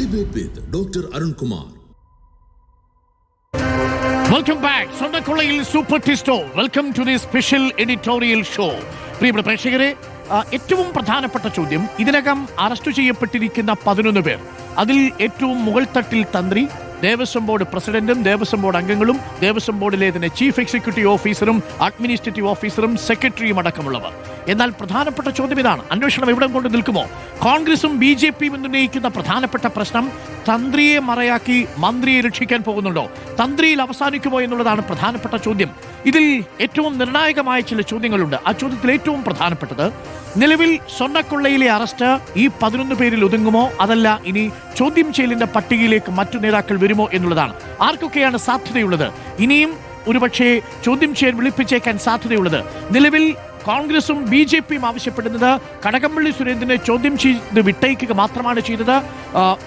Debate with Dr. Arun Kumar. Welcome back. സ്വന്തക്കൊള്ളയിൽ super ടിസ്റ്റോ. Welcome to the special editorial show. പ്രിയപ്പെട്ട പ്രേക്ഷകരെ, ഏറ്റവും പ്രധാനപ്പെട്ട ചോദ്യം, ഇതിനകം അറസ്റ്റ് ചെയ്യപ്പെട്ടിരിക്കുന്ന 11 പേർ, അതിൽ ഏറ്റവും മുകൾ തട്ടിൽ തന്ത്രി, ദേവസ്വം ബോർഡ് പ്രസിഡന്റും ദേവസ്വം ബോർഡ് അംഗങ്ങളും ദേവസ്വം ബോർഡിലെ തന്നെ ചീഫ് എക്സിക്യൂട്ടീവ് ഓഫീസറും അഡ്മിനിസ്ട്രേറ്റീവ് ഓഫീസറും സെക്രട്ടറിയും അടക്കമുള്ളവർ. എന്നാൽ പ്രധാനപ്പെട്ട ചോദ്യം ഇതാണ്: അന്വേഷണം എവിടെ കൊണ്ട് നിൽക്കുമോ? കോൺഗ്രസും BJPയും ഉന്നയിക്കുന്ന പ്രധാനപ്പെട്ട പ്രശ്നം, തന്ത്രിയെ മറയാക്കി മന്ത്രിയെ രക്ഷിക്കാൻ പോകുന്നുണ്ടോ, തന്ത്രിയിൽ അവസാനിക്കുമോ എന്നുള്ളതാണ് പ്രധാനപ്പെട്ട ചോദ്യം. ഇതിൽ ഏറ്റവും നിർണായകമായ ചില ചോദ്യങ്ങളുണ്ട്. ആ ചോദ്യത്തിൽ ഏറ്റവും പ്രധാനപ്പെട്ടത്, നിലവിൽ സ്വർണ്ണക്കൊള്ളയിലെ അറസ്റ്റ് ഈ 11 പേരിൽ ഒതുങ്ങുമോ, അതല്ല ഇനി ചോദ്യം ചെയ്യലിന്റെ പട്ടികയിലേക്ക് മറ്റു നേതാക്കൾ വരുമോ എന്നുള്ളതാണ്. ആർക്കൊക്കെയാണ് സാധ്യതയുള്ളത്? ഇനിയും ഒരുപക്ഷെ ചോദ്യം ചെയ്യാൻ വിളിപ്പിച്ചേക്കാൻ സാധ്യതയുള്ളത്. നിലവിൽ കോൺഗ്രസും BJPയും ആവശ്യപ്പെടുന്നത് കടകംപള്ളി സുരേന്ദ്രനെ ചോദ്യം ചെയ്ത് വിട്ടയക്കുക മാത്രമാണ് ചെയ്തത്.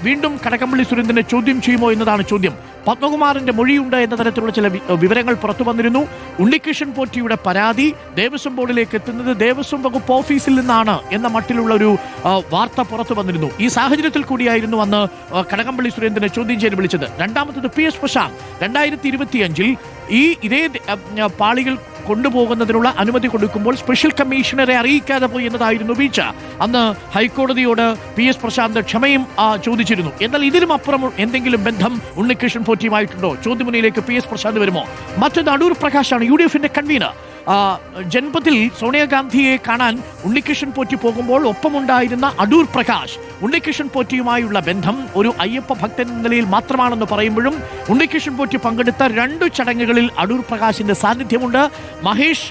വീണ്ടും കടകംപള്ളി സുരേന്ദ്രനെ ചോദ്യം ചെയ്യുമോ എന്നതാണ് ചോദ്യം. പത്മകുമാറിന്റെ മൊഴിയുണ്ട് എന്ന തരത്തിലുള്ള ചില വിവരങ്ങൾ പുറത്തു വന്നിരുന്നു. ഉണ്ണികൃഷ്ണൻ പോറ്റിയുടെ പരാതി ദേവസ്വം ബോർഡിലേക്ക് എത്തുന്നത് ദേവസ്വം വകുപ്പ് ഓഫീസിൽ നിന്നാണ് എന്ന മട്ടിലുള്ള ഒരു വാർത്ത പുറത്തു വന്നിരുന്നു. ഈ സാഹചര്യത്തിൽ കൂടിയായിരുന്നു അന്ന് കടകംപള്ളി സുരേന്ദ്രനെ ചോദ്യം ചെയ്യാൻ വിളിച്ചത്. രണ്ടാമത്തത് PS പ്രശാന്ത് 2025 ഇതേ പാളികൾ കൊണ്ടുപോകുന്നതിനുള്ള അനുമതി കൊടുക്കുമ്പോൾ സ്പെഷ്യൽ കമ്മീഷണറെ അറിയിക്കാതെ പോയി എന്നതായിരുന്നു വീഴ്ച. അന്ന് ഹൈക്കോടതിയോട് PS പ്രശാന്ത് ക്ഷമയും ചോദിച്ചിരുന്നു. എന്നാൽ ഇതിലും അപ്പുറം എന്തെങ്കിലും ബന്ധം ഉണ്ണികൃഷ്ണൻ പോറ്റിയുമായിട്ടുണ്ടോ? ചോദ്യമുനയിലേക്ക് PS പ്രശാന്ത് വരുമോ? മറ്റൊന്ന് അടൂർ പ്രകാശാണ്, UDFന്റെ കൺവീനർ. ജൻപത്തിൽ സോണിയാഗാന്ധിയെ കാണാൻ ഉണ്ണികൃഷ്ണൻ പോറ്റി പോകുമ്പോൾ ഒപ്പമുണ്ടായിരുന്ന അടൂർ പ്രകാശ് ഉണ്ണികൃഷ്ണൻ പോറ്റിയുമായുള്ള ബന്ധം ഒരു അയ്യപ്പ ഭക്തൻ എന്ന നിലയിൽ മാത്രമാണെന്ന് പറയുമ്പോഴും ഉണ്ണികൃഷ്ണൻ പോറ്റി പങ്കെടുത്ത 2 ചടങ്ങുകളിൽ അടൂർ പ്രകാശിന്റെ സാന്നിധ്യമുണ്ട്. മഹേഷ്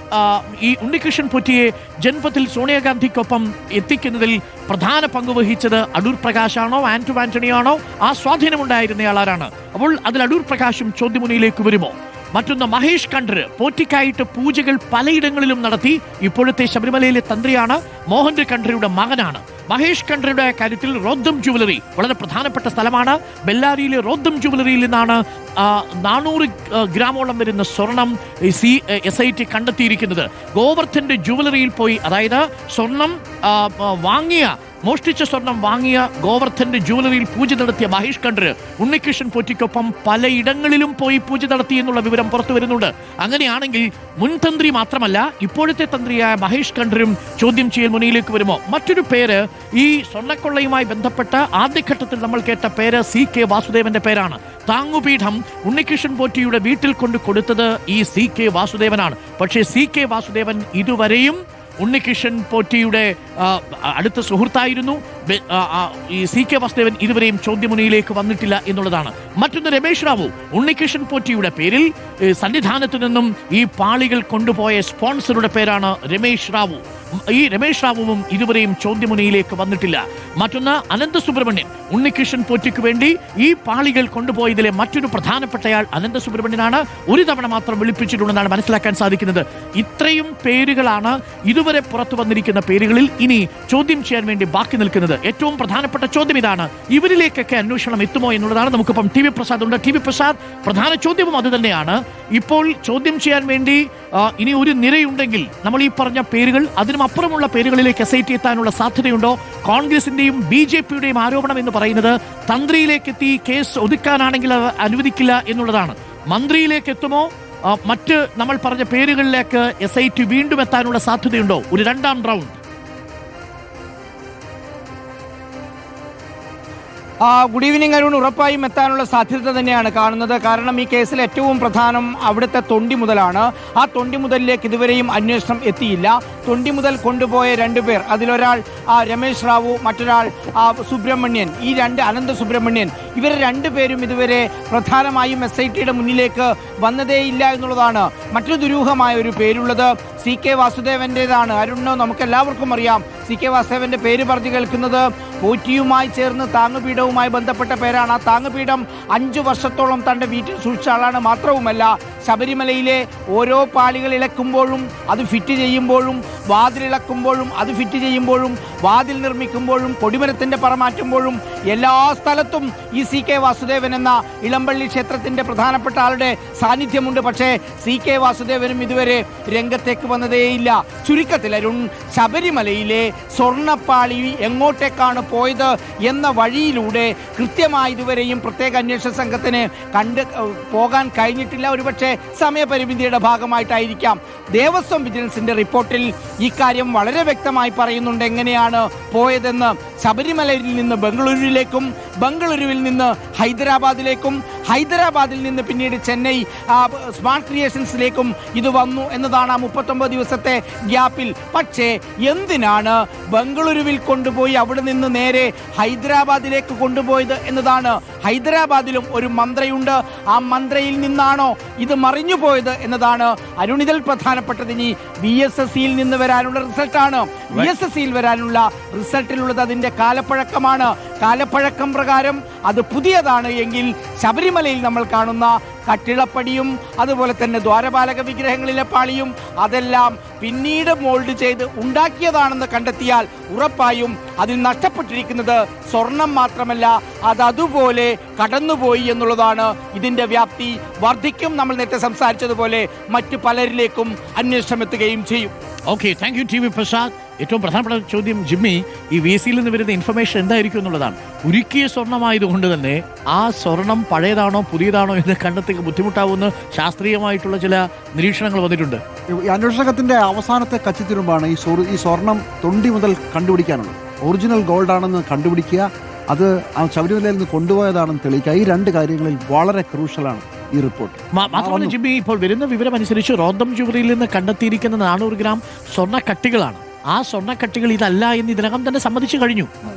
ഈ ഉണ്ണികൃഷ്ണൻ പോറ്റിയെ ജൻപത്തിൽ സോണിയാഗാന്ധിക്കൊപ്പം എത്തിക്കുന്നതിൽ പ്രധാന പങ്ക് വഹിച്ചത് അടൂർ പ്രകാശാണോ ആന്റണിയാണോ? ആ സ്വാധീനമുണ്ടായിരുന്നയാൾ ആരാണ്? അപ്പോൾ അതിൽ അടൂർ പ്രകാശും ചോദ്യമുനയിലേക്ക് വരുമോ? മറ്റൊന്ന്, മഹേഷ് കണ്ഠര് പോറ്റിക്കായിട്ട് പൂജകൾ പലയിടങ്ങളിലും നടത്തി. ഇപ്പോഴത്തെ ശബരിമലയിലെ തന്ത്രിയാണ്, മോഹൻ കണ്ഠരുടെ മകനാണ്. മഹേഷ് കണ്ഠരുടെ കാര്യത്തിൽ റോദ്ദം ജുവലറി വളരെ പ്രധാനപ്പെട്ട സ്ഥലമാണ്. ബെല്ലാരിയിലെ റോദ്ദം ജുവലറിയിൽ നിന്നാണ് 400 ഗ്രാമോളം വരുന്ന സ്വർണം SIT കണ്ടെത്തിയിരിക്കുന്നത്. ഗോവർദ്ധന്റെ ജുവലറിയിൽ പോയി, അതായത് സ്വർണം മോഷ്ടിച്ച സ്വർണം വാങ്ങിയ ഗോവർദ്ധന്റെ ജുവലറിയിൽ പൂജ നടത്തിയ മഹേഷ് കണ്ഠര് ഉണ്ണികൃഷ്ണൻ പോറ്റിക്കൊപ്പം പലയിടങ്ങളിലും പോയി പൂജ നടത്തി എന്നുള്ള വിവരം പുറത്തു വരുന്നുണ്ട്. അങ്ങനെയാണെങ്കിൽ മുൻ തന്ത്രി മാത്രമല്ല, ഇപ്പോഴത്തെ തന്ത്രിയായ മഹേഷ് കണ്ഠരും ചോദ്യം ചെയ്യൽ മുനയിലേക്ക് വരുമോ? മറ്റൊരു പേര്, ഈ സ്വർണ്ണക്കൊള്ളയുമായി ബന്ധപ്പെട്ട ആദ്യഘട്ടത്തിൽ നമ്മൾ കേട്ട പേര് CK വാസുദേവന്റെ പേരാണ്. താങ്ങുപീഠം ഉണ്ണികൃഷ്ണൻ പോറ്റിയുടെ വീട്ടിൽ കൊണ്ട് കൊടുത്തത് ഈ CK വാസുദേവനാണ്. പക്ഷേ CK വാസുദേവൻ ഇതുവരെയും ഉണ്ണികൃഷ്ണൻ പോറ്റിയുടെ അടുത്ത സുഹൃത്തായിരുന്നു. ഈ CK വാസുദേവൻ ഇതുവരെയും ചോദ്യമുനയിലേക്ക് വന്നിട്ടില്ല എന്നുള്ളതാണ്. മറ്റൊന്ന്, രമേശ് റാവു ഉണ്ണികൃഷ്ണൻ പോറ്റിയുടെ പേരിൽ സന്നിധാനത്തു നിന്നും ഈ പാളികൾ കൊണ്ടുപോയ സ്പോൺസറുടെ പേരാണ് രമേശ് റാവു. ഈ രമേശ് റാവുവും ഇതുവരെയും ചോദ്യമുനയിലേക്ക് വന്നിട്ടില്ല. മറ്റൊന്ന്, അനന്തസുബ്രഹ്മണ്യൻ ഉണ്ണികൃഷ്ണൻ പോറ്റിക്ക് വേണ്ടി ഈ പാളികൾ കൊണ്ടുപോയതിലെ മറ്റൊരു പ്രധാനപ്പെട്ടയാൾ അനന്തസുബ്രഹ്മണ്യനാണ്. ഒരു തവണ മാത്രം വിളിപ്പിച്ചിട്ടുണ്ടെന്നാണ് മനസ്സിലാക്കാൻ സാധിക്കുന്നത്. ഇത്രയും പേരുകളാണ് ഇതുവരെ പുറത്തു വന്നിരിക്കുന്ന പേരുകളിൽ ഇനി ചോദ്യം ചെയ്യാൻ വേണ്ടി ബാക്കി നിൽക്കുന്നത്. ഏറ്റവും പ്രധാനപ്പെട്ട ചോദ്യം ഇതാണ്: ഇവരിലേക്കൊക്കെ അന്വേഷണം എത്തുമോ എന്നുള്ളതാണ്. നമുക്കിപ്പം TV പ്രസാദ് ഉണ്ട്. TV പ്രസാദ്, പ്രധാന ചോദ്യവും അത് തന്നെയാണ്. ഇപ്പോൾ ചോദ്യം ചെയ്യാൻ വേണ്ടി ഇനി ഒരു നിരയുണ്ടെങ്കിൽ നമ്മൾ ഈ പറഞ്ഞ പേരുകൾ, അതിനും അപ്പുറമുള്ള പേരുകളിലേക്ക് SIT എത്താനുള്ള സാധ്യതയുണ്ടോ? കോൺഗ്രസിന്റെയും BJPയുടെയും ആരോപണം എന്ന് പറയുന്നത് തന്ത്രിയിലേക്ക് എത്തി കേസ് ഒതുക്കാനാണെങ്കിൽ അനുവദിക്കില്ല എന്നുള്ളതാണ്. മന്ത്രിയിലേക്ക് എത്തുമോ? മറ്റ് നമ്മൾ പറഞ്ഞ പേരുകളിലേക്ക് SIT വീണ്ടും എത്താനുള്ള സാധ്യതയുണ്ടോ? ഒരു 2ാം റൗണ്ട്? Good evening Arun. ഉറപ്പായും എത്താനുള്ള സാധ്യത തന്നെയാണ് കാണുന്നത്. കാരണം ഈ കേസിൽ ഏറ്റവും പ്രധാനം അവിടുത്തെ തൊണ്ടി മുതലാണ്. ആ തൊണ്ടി മുതലിലേക്ക് ഇതുവരെയും അന്വേഷണം എത്തിയില്ല. തൊണ്ടി മുതൽ കൊണ്ടുപോയ 2 പേർ, അതിലൊരാൾ രമേശ് റാവു, മറ്റൊരാൾ സുബ്രഹ്മണ്യൻ, ഈ 2 അനന്ത സുബ്രഹ്മണ്യൻ, ഇവർ 2 പേരും ഇതുവരെ പ്രധാനമായും SITയുടെ മുന്നിലേക്ക് വന്നതേയില്ല എന്നുള്ളതാണ്. മറ്റൊരു ദുരൂഹമായ ഒരു പേരുള്ളത് CK വാസുദേവൻ്റെതാണ്. അരുണോ, നമുക്കെല്ലാവർക്കും അറിയാം CK വാസുദേവന്റെ പേര് പറഞ്ഞു കേൾക്കുന്നത് പോറ്റിയുമായി ചേർന്ന് താങ്ങുപീഠവുമായി ബന്ധപ്പെട്ട പേരാണ്. ആ താങ്ങുപീഠം 5 വർഷത്തോളം തൻ്റെ വീട്ടിൽ സൂക്ഷിച്ച ആളാണ്. മാത്രവുമല്ല ശബരിമലയിലെ ഓരോ പാളികൾ ഇളക്കുമ്പോഴും അത് ഫിറ്റ് ചെയ്യുമ്പോഴും വാതിലിളക്കുമ്പോഴും അത് ഫിറ്റ് ചെയ്യുമ്പോഴും വാതിൽ നിർമ്മിക്കുമ്പോഴും കൊടിമരത്തിന്റെ പറ മാറ്റുമ്പോഴും എല്ലാ സ്ഥലത്തും ഈ CK വാസുദേവൻ എന്ന ഇളമ്പള്ളി ക്ഷേത്രത്തിന്റെ പ്രധാനപ്പെട്ട ആളുടെ സാന്നിധ്യമുണ്ട്. പക്ഷേ CK വാസുദേവനും ഇതുവരെ രംഗത്തേക്ക് വന്നതേയില്ല. ചുരുക്കത്തിൽ അരുൺ, ശബരിമലയിലെ സ്വർണ്ണപ്പാളി എങ്ങോട്ടേക്കാണ് പോയത് എന്ന വഴിയിലൂടെ കൃത്യമായി ഇതുവരെയും പ്രത്യേക അന്വേഷണ സംഘത്തിന് പോകാൻ കഴിഞ്ഞിട്ടില്ല. ഒരുപക്ഷെ സമയപരിമിതിയുടെ ഭാഗമായിട്ടായിരിക്കാം. ദേവസ്വം വിജിലൻസിന്റെ റിപ്പോർട്ടിൽ ഇക്കാര്യം വളരെ വ്യക്തമായി പറയുന്നുണ്ട് എങ്ങനെയാണ് പോയതെന്ന്. ശബരിമലയിൽ നിന്ന് ബംഗളൂരുവിലേക്കും ബംഗളൂരുവിൽ നിന്ന് ഹൈദരാബാദിലേക്കും ഹൈദരാബാദിൽ നിന്ന് പിന്നീട് ചെന്നൈ സ്മാർട്ട് ക്രിയേഷൻസിലേക്കും ഇത് വന്നു എന്നതാണ് ആ 39 ദിവസത്തെ ഗ്യാപ്പിൽ. പക്ഷേ എന്തിനാണ് ബംഗളൂരുവിൽ കൊണ്ടുപോയി അവിടെ നിന്ന് നേരെ ഹൈദരാബാദിലേക്ക് കൊണ്ടുപോയത് എന്നതാണ്. ഹൈദരാബാദിലും ഒരു മന്ത്രയുണ്ട്. ആ മന്ത്രയിൽ നിന്നാണോ ഇത് മറിഞ്ഞു പോയത് എന്നതാണ് അരുണിതൽ പ്രധാനപ്പെട്ടത്. ഇനി VSSCയിൽ നിന്ന് വരാനുള്ള റിസൾട്ടാണ്. VSSCയിൽ വരാനുള്ള റിസൾട്ടിലുള്ളത് അതിന്റെ കാലപ്പഴക്കമാണ്. കാലപ്പഴക്കം പ്രകാരം അത് പുതിയതാണ് എങ്കിൽ ശബരിമലയിൽ നമ്മൾ കാണുന്ന കട്ടിളപ്പടിയും അതുപോലെ തന്നെ ദ്വാരപാലക വിഗ്രഹങ്ങളിലെ പാളിയും അതെല്ലാം പിന്നീട് മോൾഡ് ചെയ്ത് ഉണ്ടാക്കിയതാണെന്ന് കണ്ടെത്തിയാൽ ഉറപ്പായും അതിൽ നഷ്ടപ്പെട്ടിരിക്കുന്നത് സ്വർണം മാത്രമല്ല, അത് അതുപോലെ കടന്നുപോയി എന്നുള്ളതാണ്. ഇതിന്റെ വ്യാപ്തി വർദ്ധിക്കും. നമ്മൾ നേരത്തെ സംസാരിച്ചതുപോലെ മറ്റു പലരിലേക്കും അന്വേഷണം എത്തുകയും ചെയ്യും. Okay, thank you TV Prasad. ഏറ്റവും പ്രധാനപ്പെട്ട ചോദ്യം ജിമ്മി, ഈ VSCയിൽ നിന്ന് വരുന്ന ഇൻഫർമേഷൻ എന്തായിരിക്കും എന്നുള്ളതാണ്. ഉരുക്കിയ സ്വർണ്ണമായതുകൊണ്ട് തന്നെ ആ സ്വർണം പഴയതാണോ പുതിയതാണോ എന്ന് കണ്ടെത്തുക ബുദ്ധിമുട്ടാവുന്ന ശാസ്ത്രീയമായിട്ടുള്ള ചില നിരീക്ഷണങ്ങൾ വന്നിട്ടുണ്ട്. ഈ അന്വേഷണത്തിന്റെ അവസാനത്തെ കച്ചിത്തിരുമ്പാണ് ഈ സ്വർണം തൊണ്ടി മുതൽ കണ്ടുപിടിക്കാനുള്ളത്. ഒറിജിനൽ ഗോൾഡ് ആണെന്ന് കണ്ടുപിടിക്കുക, അത് ആ ശബരിമലയിൽ നിന്ന് കൊണ്ടുപോയതാണെന്ന് തെളിയിക്കുക. ഈ രണ്ട് കാര്യങ്ങളിൽ വളരെ ക്രൂഷ്യലാണ് ഈ റിപ്പോർട്ട്. മാത്രമല്ല ജിമ്മി, ഇപ്പോൾ വരുന്ന വിവരം അനുസരിച്ച് റോദം ജുവറിയിൽ നിന്ന് കണ്ടെത്തിയിരിക്കുന്ന 400 ഗ്രാം സ്വർണ്ണക്കട്ടികളാണ്. ആ സ്വർണ്ണക്കട്ടികൾ ഇതല്ല എന്ന് ഇതിനകം തന്നെ സമ്മതിച്ചു കഴിഞ്ഞു.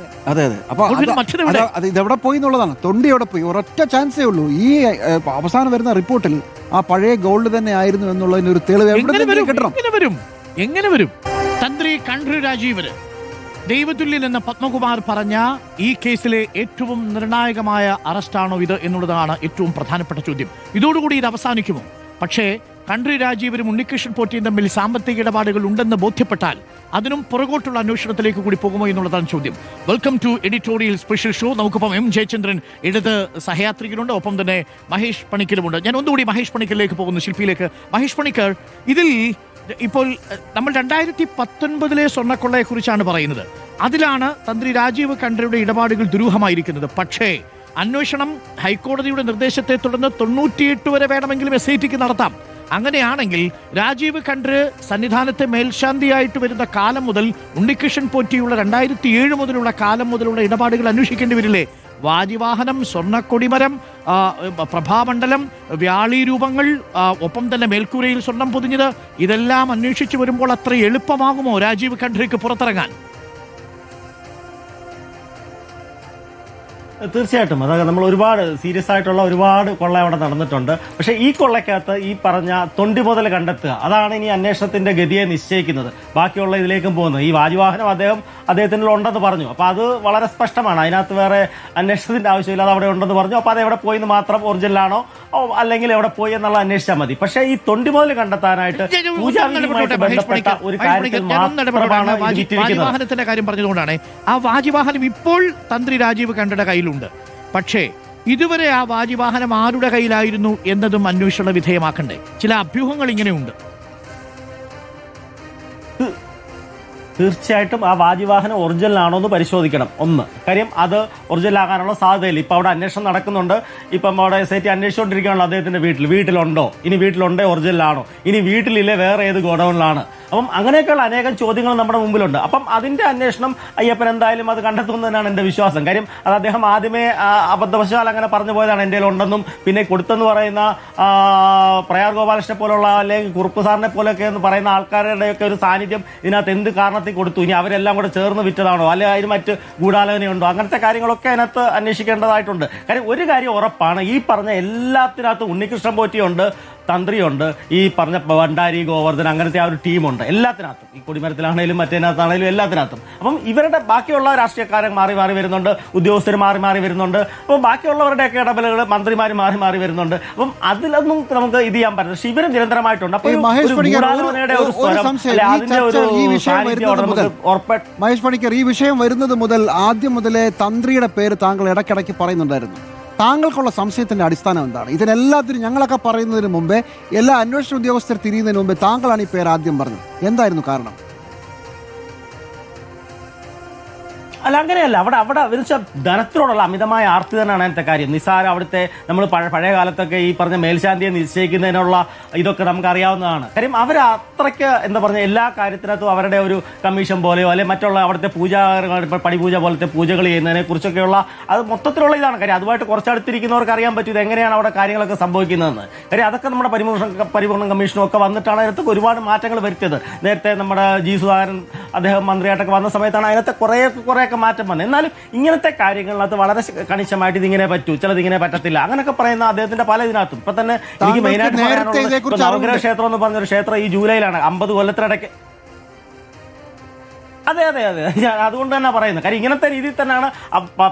അതെ അതെ. അപ്പൊ അത് ഇതെവിടെ പോയി എന്നുള്ളതാണ്. തൊണ്ടി എവിടെ പോയി? ഒരൊറ്റ ചാൻസേ ഉള്ളൂ. ഈ അവസാനം വരുന്ന റിപ്പോർട്ടിൽ ആ പഴയ ഗോൾഡ് തന്നെ ആയിരുന്നു എന്നുള്ളതിന് ഒരു തെളിവ് എങ്ങനെ വരും? തന്ത്രി കണ്ഠര് രാജീവര് ദൈവതുല്യൻ എന്ന പത്മകുമാർ പറഞ്ഞ ഈ കേസിലെ ഏറ്റവും നിർണായകമായ അറസ്റ്റാണോ ഇത് എന്നുള്ളതാണ് ഏറ്റവും പ്രധാനപ്പെട്ട ചോദ്യം. ഇതോടുകൂടി ഇത് അവസാനിക്കുമോ? പക്ഷേ കണ്ഠര് രാജീവരും ഉണ്ണികൃഷ്ണൻ പോറ്റിയും തമ്മിൽ സാമ്പത്തിക ഇടപാടുകൾ ഉണ്ടെന്ന് ബോധ്യപ്പെട്ടാൽ അതിനും പുറകോട്ടുള്ള അന്വേഷണത്തിലേക്ക് കൂടി പോകുമോ എന്നുള്ളതാണ് ചോദ്യം. Welcome to editorial special show. നമുക്കിപ്പം M ജയചന്ദ്രൻ ഇടത് സഹയാത്രികരുണ്ട്, ഒപ്പം തന്നെ മഹേഷ് പണിക്കലുമുണ്ട്. ഞാൻ ഒന്നുകൂടി മഹേഷ് പണിക്കലിലേക്ക് പോകുന്നു, ശില്പിയിലേക്ക്. മഹേഷ് പണിക്കർ, ഇതിൽ ഇപ്പോൾ നമ്മൾ 2019 സ്വർണ്ണക്കൊള്ളയെ കുറിച്ചാണ് പറയുന്നത്. അതിലാണ് തന്ത്രി രാജീവ് കണ്ഠരുടെ ഇടപാടുകൾ ദുരൂഹമായിരിക്കുന്നത്. പക്ഷേ അന്വേഷണം ഹൈക്കോടതിയുടെ നിർദ്ദേശത്തെ തുടർന്ന് 98 വരെ വേണമെങ്കിലും SITക്ക് നടത്താം. അങ്ങനെയാണെങ്കിൽ രാജീവ് കണ്ഠര് സന്നിധാനത്തെ മേൽശാന്തിയായിട്ട് വരുന്ന കാലം മുതൽ ഉണ്ണികൃഷ്ണൻ പോറ്റിയുള്ള 2007 മുതലുള്ള കാലം മുതലുള്ള ഇടപാടുകൾ അന്വേഷിക്കേണ്ടി വരില്ലേ? വാജിവാഹനം, സ്വർണ്ണക്കൊടിമരം, പ്രഭാമണ്ഡലം, വ്യാളി രൂപങ്ങൾ, ഒപ്പം തന്നെ മേൽക്കൂരയിൽ സ്വർണം പൊതിഞ്ഞത്, ഇതെല്ലാം അന്വേഷിച്ചു വരുമ്പോൾ അത്ര എളുപ്പമാകുമോ രാജീവ് കണ്ഠർക്ക് പുറത്തിറങ്ങാൻ? തീർച്ചയായിട്ടും. അതായത് നമ്മൾ ഒരുപാട് സീരിയസ് ആയിട്ടുള്ള ഒരുപാട് കൊള്ള അവിടെ നടന്നിട്ടുണ്ട്. പക്ഷേ ഈ കൊള്ളക്കകത്ത് ഈ പറഞ്ഞ തൊണ്ടി മുതൽ കണ്ടെത്തുക, അതാണ് ഇനി അന്വേഷണത്തിന്റെ ഗതിയെ നിശ്ചയിക്കുന്നത്. ബാക്കിയുള്ള ഇതിലേക്കും പോകുന്നത്. ഈ വാജിവാഹനം അദ്ദേഹത്തിൽ ഉണ്ടെന്ന് പറഞ്ഞു. അപ്പൊ അത് വളരെ സ്പഷ്ടമാണ്. അതിനകത്ത് വേറെ അന്വേഷണത്തിന്റെ ആവശ്യമില്ല. അത് അവിടെ ഉണ്ടെന്ന് പറഞ്ഞു. അപ്പൊ അത് എവിടെ പോയിന്ന് മാത്രം, ഒറിജിനലാണോ അല്ലെങ്കിൽ എവിടെ പോയി എന്നുള്ള അന്വേഷിച്ചാൽ മതി. പക്ഷേ ഈ തൊണ്ടി മുതൽ കണ്ടെത്താനായിട്ട് പൂജാവിധിയുമായിട്ട് ബന്ധപ്പെട്ട ഒരു കാര്യത്തിൽ മാത്രമാണ് വാജിവാഹനത്തിന്റെ കാര്യം പറഞ്ഞതുകൊണ്ടാണ്. ആ വാജിവാഹനം ഇപ്പോൾ തന്ത്രി രാജീവ് കണ്ഠരുടെ കയ്യിലുണ്ട്. പക്ഷേ ഇതുവരെ ആ വാജിവാഹനം ആരുടെ കയ്യിലായിരുന്നു എന്നതും അന്വേഷണ വിധേയമാക്കണ്ടേ? ചില അഭ്യൂഹങ്ങൾ ഇങ്ങനെയുണ്ട്. തീർച്ചയായിട്ടും ആ വാജിവാഹനം ഒറിജിനൽ ആണോ എന്ന് പരിശോധിക്കണം. ഒന്ന് കാര്യം, അത് ഒറിജിനൽ ആകാനുള്ള സാധ്യതയില്ല. ഇപ്പൊ അവിടെ അന്വേഷണം നടക്കുന്നുണ്ട്. ഇപ്പം അവിടെ SIT അന്വേഷിച്ചുകൊണ്ടിരിക്കുകയാണല്ലോ അദ്ദേഹത്തിന്റെ വീട്ടിലുണ്ടോ, ഇനി വീട്ടിലുണ്ടേ ഒറിജിനൽ ആണോ, ഇനി വീട്ടിലില്ലേ വേറെ ഏത് ഗോഡൌണിലാണ്. അപ്പം അങ്ങനെയൊക്കെയുള്ള അനേകം ചോദ്യങ്ങൾ നമ്മുടെ മുമ്പിലുണ്ട്. അപ്പം അതിന്റെ അന്വേഷണം അയ്യപ്പൻ എന്തായാലും അത് കണ്ടെത്തുന്നതിനാണ് എന്റെ വിശ്വാസം. കാര്യം അത് അദ്ദേഹം ആദ്യമേ അബദ്ധവശാൽ അങ്ങനെ പറഞ്ഞു പോയതാണ് എന്റെ ഉണ്ടെന്നും പിന്നെ കൊടുത്തെന്ന് പറയുന്ന പ്രയാർ ഗോപാലകൃഷ്ണനെ പോലുള്ള അല്ലെങ്കിൽ കുറുപ്പ് സാറിനെ പോലെയൊക്കെ എന്ന് പറയുന്ന ആൾക്കാരുടെയൊക്കെ ഒരു സാന്നിധ്യം ഇതിനകത്ത് എന്ത് കാരണത്തിൽ കൊടുത്തു, ഇനി അവരെല്ലാം കൂടെ ചേർന്ന് വിറ്റതാണോ, അല്ലെങ്കിൽ അതിന് മറ്റ് ഗൂഢാലോചനയുണ്ടോ, അങ്ങനത്തെ കാര്യങ്ങളൊക്കെ അതിനകത്ത് അന്വേഷിക്കേണ്ടതായിട്ടുണ്ട്. കാര്യം ഒരു കാര്യം ഉറപ്പാണ്, ഈ പറഞ്ഞ എല്ലാത്തിനകത്തും ഉണ്ണികൃഷ്ണൻ പോറ്റിയുണ്ട്, തന്ത്രിയുണ്ട്, ഈ പറഞ്ഞ ഭണ്ഡാരി ഗോവർദ്ധൻ, അങ്ങനത്തെ ആ ഒരു ടീമുണ്ട് എല്ലാത്തിനകത്തും, ഈ കൊടിമരത്തിലാണേലും മറ്റേതിനകത്താണേലും എല്ലാത്തിനകത്തും. അപ്പം ഇവരുടെ ബാക്കിയുള്ള രാഷ്ട്രീയക്കാരൻ മാറി മാറി വരുന്നുണ്ട്, ഉദ്യോഗസ്ഥർ മാറി മാറി വരുന്നുണ്ട്. അപ്പം ബാക്കിയുള്ളവരുടെയൊക്കെ ഇടപെടലുകൾ മന്ത്രിമാർ മാറി മാറി വരുന്നുണ്ട്. അപ്പം അതിലൊന്നും നമുക്ക് ഇത് ചെയ്യാൻ പറ്റില്ല. പക്ഷെ ഇവരും നിരന്തരമായിട്ടുണ്ട്. അപ്പോൾ മഹേഷ് പണിക്കർ, ഈ വിഷയം വരുന്നത് മുതൽ ആദ്യം മുതലേ തന്ത്രിയുടെ പേര് താങ്കൾ ഇടയ്ക്കിടയ്ക്ക് പറയുന്നുണ്ടായിരുന്നു. താങ്കൾക്കുള്ള സംശയത്തിന്റെ അടിസ്ഥാനം എന്താണ്? ഇതിനെല്ലാത്തിനും ഞങ്ങളൊക്കെ പറയുന്നതിന് മുമ്പേ, എല്ലാ അന്വേഷണ ഉദ്യോഗസ്ഥർ തിരിയുന്നതിന് മുമ്പേ താങ്കളാണ് ഈ പേര് ആദ്യം പറഞ്ഞത്. എന്തായിരുന്നു കാരണം? അല്ല, അങ്ങനെയല്ല. അവിടെ ധനത്തിനോടുള്ള അമിതമായ ആർത്തി തന്നെയാണ് അതിനത്തെ കാര്യം. നിസ്സാരം അവിടുത്തെ നമ്മൾ പഴയ കാലത്തൊക്കെ ഈ പറഞ്ഞ മേൽശാന്തിയെ നിശ്ചയിക്കുന്നതിനുള്ള ഇതൊക്കെ നമുക്ക് അറിയാവുന്നതാണ്. കാര്യം അവർ അത്രയ്ക്ക് എന്താ പറഞ്ഞ എല്ലാ കാര്യത്തിനകത്തും അവരുടെ ഒരു കമ്മീഷൻ പോലെയോ അല്ലെങ്കിൽ മറ്റുള്ള അവിടുത്തെ പടിപൂജ പോലത്തെ പൂജകൾ ചെയ്യുന്നതിനെ കുറിച്ചൊക്കെയുള്ള അത് മൊത്തത്തിലുള്ള ഇതാണ് കാര്യം. അതുമായിട്ട് കുറച്ചടുത്തിരിക്കുന്നവർക്ക് അറിയാൻ പറ്റും എങ്ങനെയാണ് അവിടെ കാര്യങ്ങളൊക്കെ സംഭവിക്കുന്നതെന്ന്. കാര്യം അതൊക്കെ നമ്മുടെ പരിപൂർണ കമ്മീഷനും ഒക്കെ വന്നിട്ടാണ് അതിനകത്ത് ഒരുപാട് മാറ്റങ്ങൾ വരുത്തിയത്. നേരത്തെ നമ്മുടെ ജി സുധാകരൻ അദ്ദേഹം മന്ത്രിയായിട്ടൊക്കെ വന്ന സമയത്താണ് അതിനകത്ത് കുറേ മാറ്റം വന്നത്. എന്നാലും ഇങ്ങനത്തെ കാര്യങ്ങളിനകത്ത് വളരെ കണിശമായിട്ട് ഇതിങ്ങനെ പറ്റൂ, ചിലത് ഇങ്ങനെ പറ്റത്തില്ല, അങ്ങനെയൊക്കെ പറയുന്ന അദ്ദേഹത്തിന്റെ പല ഇതിനകത്തും. ഇപ്പൊ തന്നെ എനിക്ക് മെയിനായിട്ട് പറയാനുള്ളത് നവഗ്രഹ ക്ഷേത്രം എന്ന് പറഞ്ഞൊരു ക്ഷേത്രം ഈ ജൂലൈയിലാണ് 50 കൊല്ലത്തിനിടയ്ക്ക്. അതെ, അതുകൊണ്ട് തന്നെ പറയുന്നത്. കാര്യം ഇങ്ങനത്തെ രീതിയിൽ തന്നെയാണ്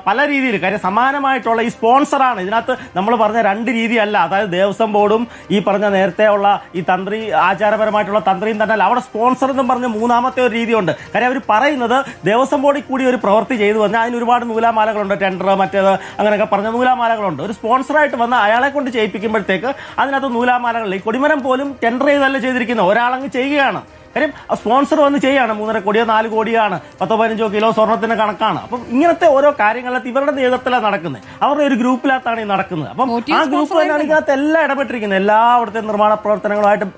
പല രീതിയിൽ. കാര്യം സമാനമായിട്ടുള്ള ഈ സ്പോൺസറാണ് ഇതിനകത്ത് നമ്മൾ പറഞ്ഞ രണ്ട് രീതിയല്ല. അതായത് ദേവസ്വം ബോർഡും ഈ പറഞ്ഞ നേരത്തെ ഉള്ള ഈ തന്ത്രി ആചാരപരമായിട്ടുള്ള തന്ത്രിയും തന്നെ അല്ല, അവിടെ സ്പോൺസർ എന്നും പറഞ്ഞ മൂന്നാമത്തെ ഒരു രീതിയുണ്ട്. കാര്യം അവർ പറയുന്നത് ദേവസ്വം ബോർഡിൽ കൂടി ഒരു പ്രവൃത്തി ചെയ്തു പറഞ്ഞാൽ അതിന് ഒരുപാട് നൂലാമാലകളുണ്ട്, ടെൻഡർ മറ്റേത് അങ്ങനെയൊക്കെ പറഞ്ഞ നൂലാമാലകളുണ്ട്. ഒരു സ്പോൺസറായിട്ട് വന്ന് അയാളെ കൊണ്ട് ചെയ്യിപ്പിക്കുമ്പോഴത്തേക്ക് അതിനകത്ത് നൂലാമാലകളിൽ ഈ കൊടിമരം പോലും ടെൻഡർ ചെയ്തല്ല ചെയ്തിരിക്കുന്നത്, ഒരാളങ്ങ് ചെയ്യുകയാണ്. കാര്യം സ്പോൺസർ വന്ന് ചെയ്യാണ്. 3.5 കോടിയോ 4 കോടിയാണ്, 10-15 കിലോ സ്വർണത്തിന്റെ കണക്കാണ്. അപ്പം ഇങ്ങനത്തെ ഓരോ കാര്യങ്ങളൊക്കെ ഇവരുടെ നേതൃത്വത്തിലാണ് നടക്കുന്നത്, അവരുടെ ഒരു ഗ്രൂപ്പിനകത്താണ് ഈ നടക്കുന്നത്. അപ്പം ആ ഗ്രൂപ്പ് തന്നെയാണ് ഇതിനകത്ത് എല്ലാം ഇടപെട്ടിരിക്കുന്നത്, എല്ലാ അവിടുത്തെ നിർമ്മാണ പ്രവർത്തനങ്ങളുമായിട്ട്.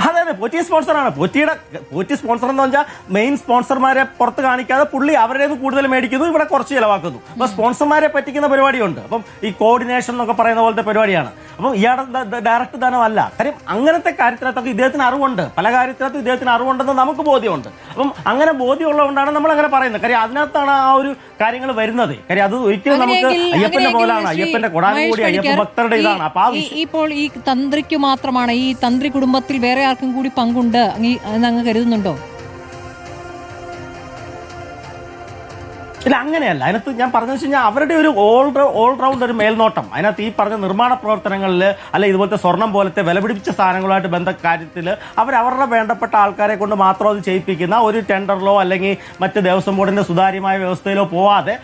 അതെ, പോറ്റി സ്പോൺസറാണ്. പോറ്റി സ്പോൺസർ എന്ന് വെച്ചാൽ മെയിൻ സ്പോൺസർമാരെ പുറത്ത് കാണിക്കാതെ പുള്ളി അവരുടെ കൂടുതൽ മേടിക്കുന്നു, ഇവിടെ കുറച്ച് ചിലവാക്കുന്നു. അപ്പൊ സ്പോൺസർമാരെ പറ്റിക്കുന്ന പരിപാടിയുണ്ട്. അപ്പം ഈ കോർഡിനേഷൻ എന്നൊക്കെ പറയുന്ന പോലത്തെ പരിപാടിയാണ്. അപ്പം ഇയാളുടെ ഡയറക്റ്റ് ധനമല്ല. കാര്യം അങ്ങനത്തെ കാര്യത്തിനകത്തൊക്കെ ഇദ്ദേഹത്തിന് അറിവുണ്ട്, പല കാര്യത്തിനകത്തും ഇദ്ദേഹത്തിന് അറിവുണ്ടെന്ന് നമുക്ക് ബോധ്യമുണ്ട്. അപ്പം അങ്ങനെ ബോധ്യമുള്ളതുകൊണ്ടാണ് നമ്മൾ അങ്ങനെ പറയുന്നത്. കാര്യം അതിനകത്താണ് ആ ഒരു കാര്യങ്ങൾ വരുന്നത്. കാര്യം അത് ഒരിക്കലും നമുക്ക് അയ്യപ്പന്റെ പോലാണ്, അയ്യപ്പന്റെ കൊടാനുകൂടി അയ്യപ്പ ഭക്തരുടെ ഇതാണ്. അപ്പൊ ഇപ്പോൾ ഈ തന്ത്രിക്ക് മാത്രമാണ്, ഈ തന്ത്രി കുടുംബത്തിൽ വേറെ ആർക്കും കൂടി പങ്കുണ്ട് അങ്ങ് കരുതുന്നുണ്ടോ? ഇല്ല, അങ്ങനെയല്ല. അതിനകത്ത് ഞാൻ പറഞ്ഞു വെച്ച് കഴിഞ്ഞാൽ അവരുടെ ഒരു ഓൾറൗണ്ട് ഒരു മേൽനോട്ടം അതിനകത്ത് ഈ പറഞ്ഞ നിർമ്മാണ പ്രവർത്തനങ്ങളിൽ അല്ല ഇതുപോലത്തെ സ്വർണം പോലത്തെ വിലപിടിപ്പിച്ച സാധനങ്ങളുമായിട്ട് ബന്ധ കാര്യത്തിൽ അവരുടെ വേണ്ടപ്പെട്ട ആൾക്കാരെ കൊണ്ട് മാത്രം അത് ചെയ്യിപ്പിക്കുന്ന ഒരു ടെൻഡറിലോ അല്ലെങ്കിൽ മറ്റ് ദേവസ്വം ബോർഡിന്റെ സുതാര്യമായ വ്യവസ്ഥയിലോ പോവാതെ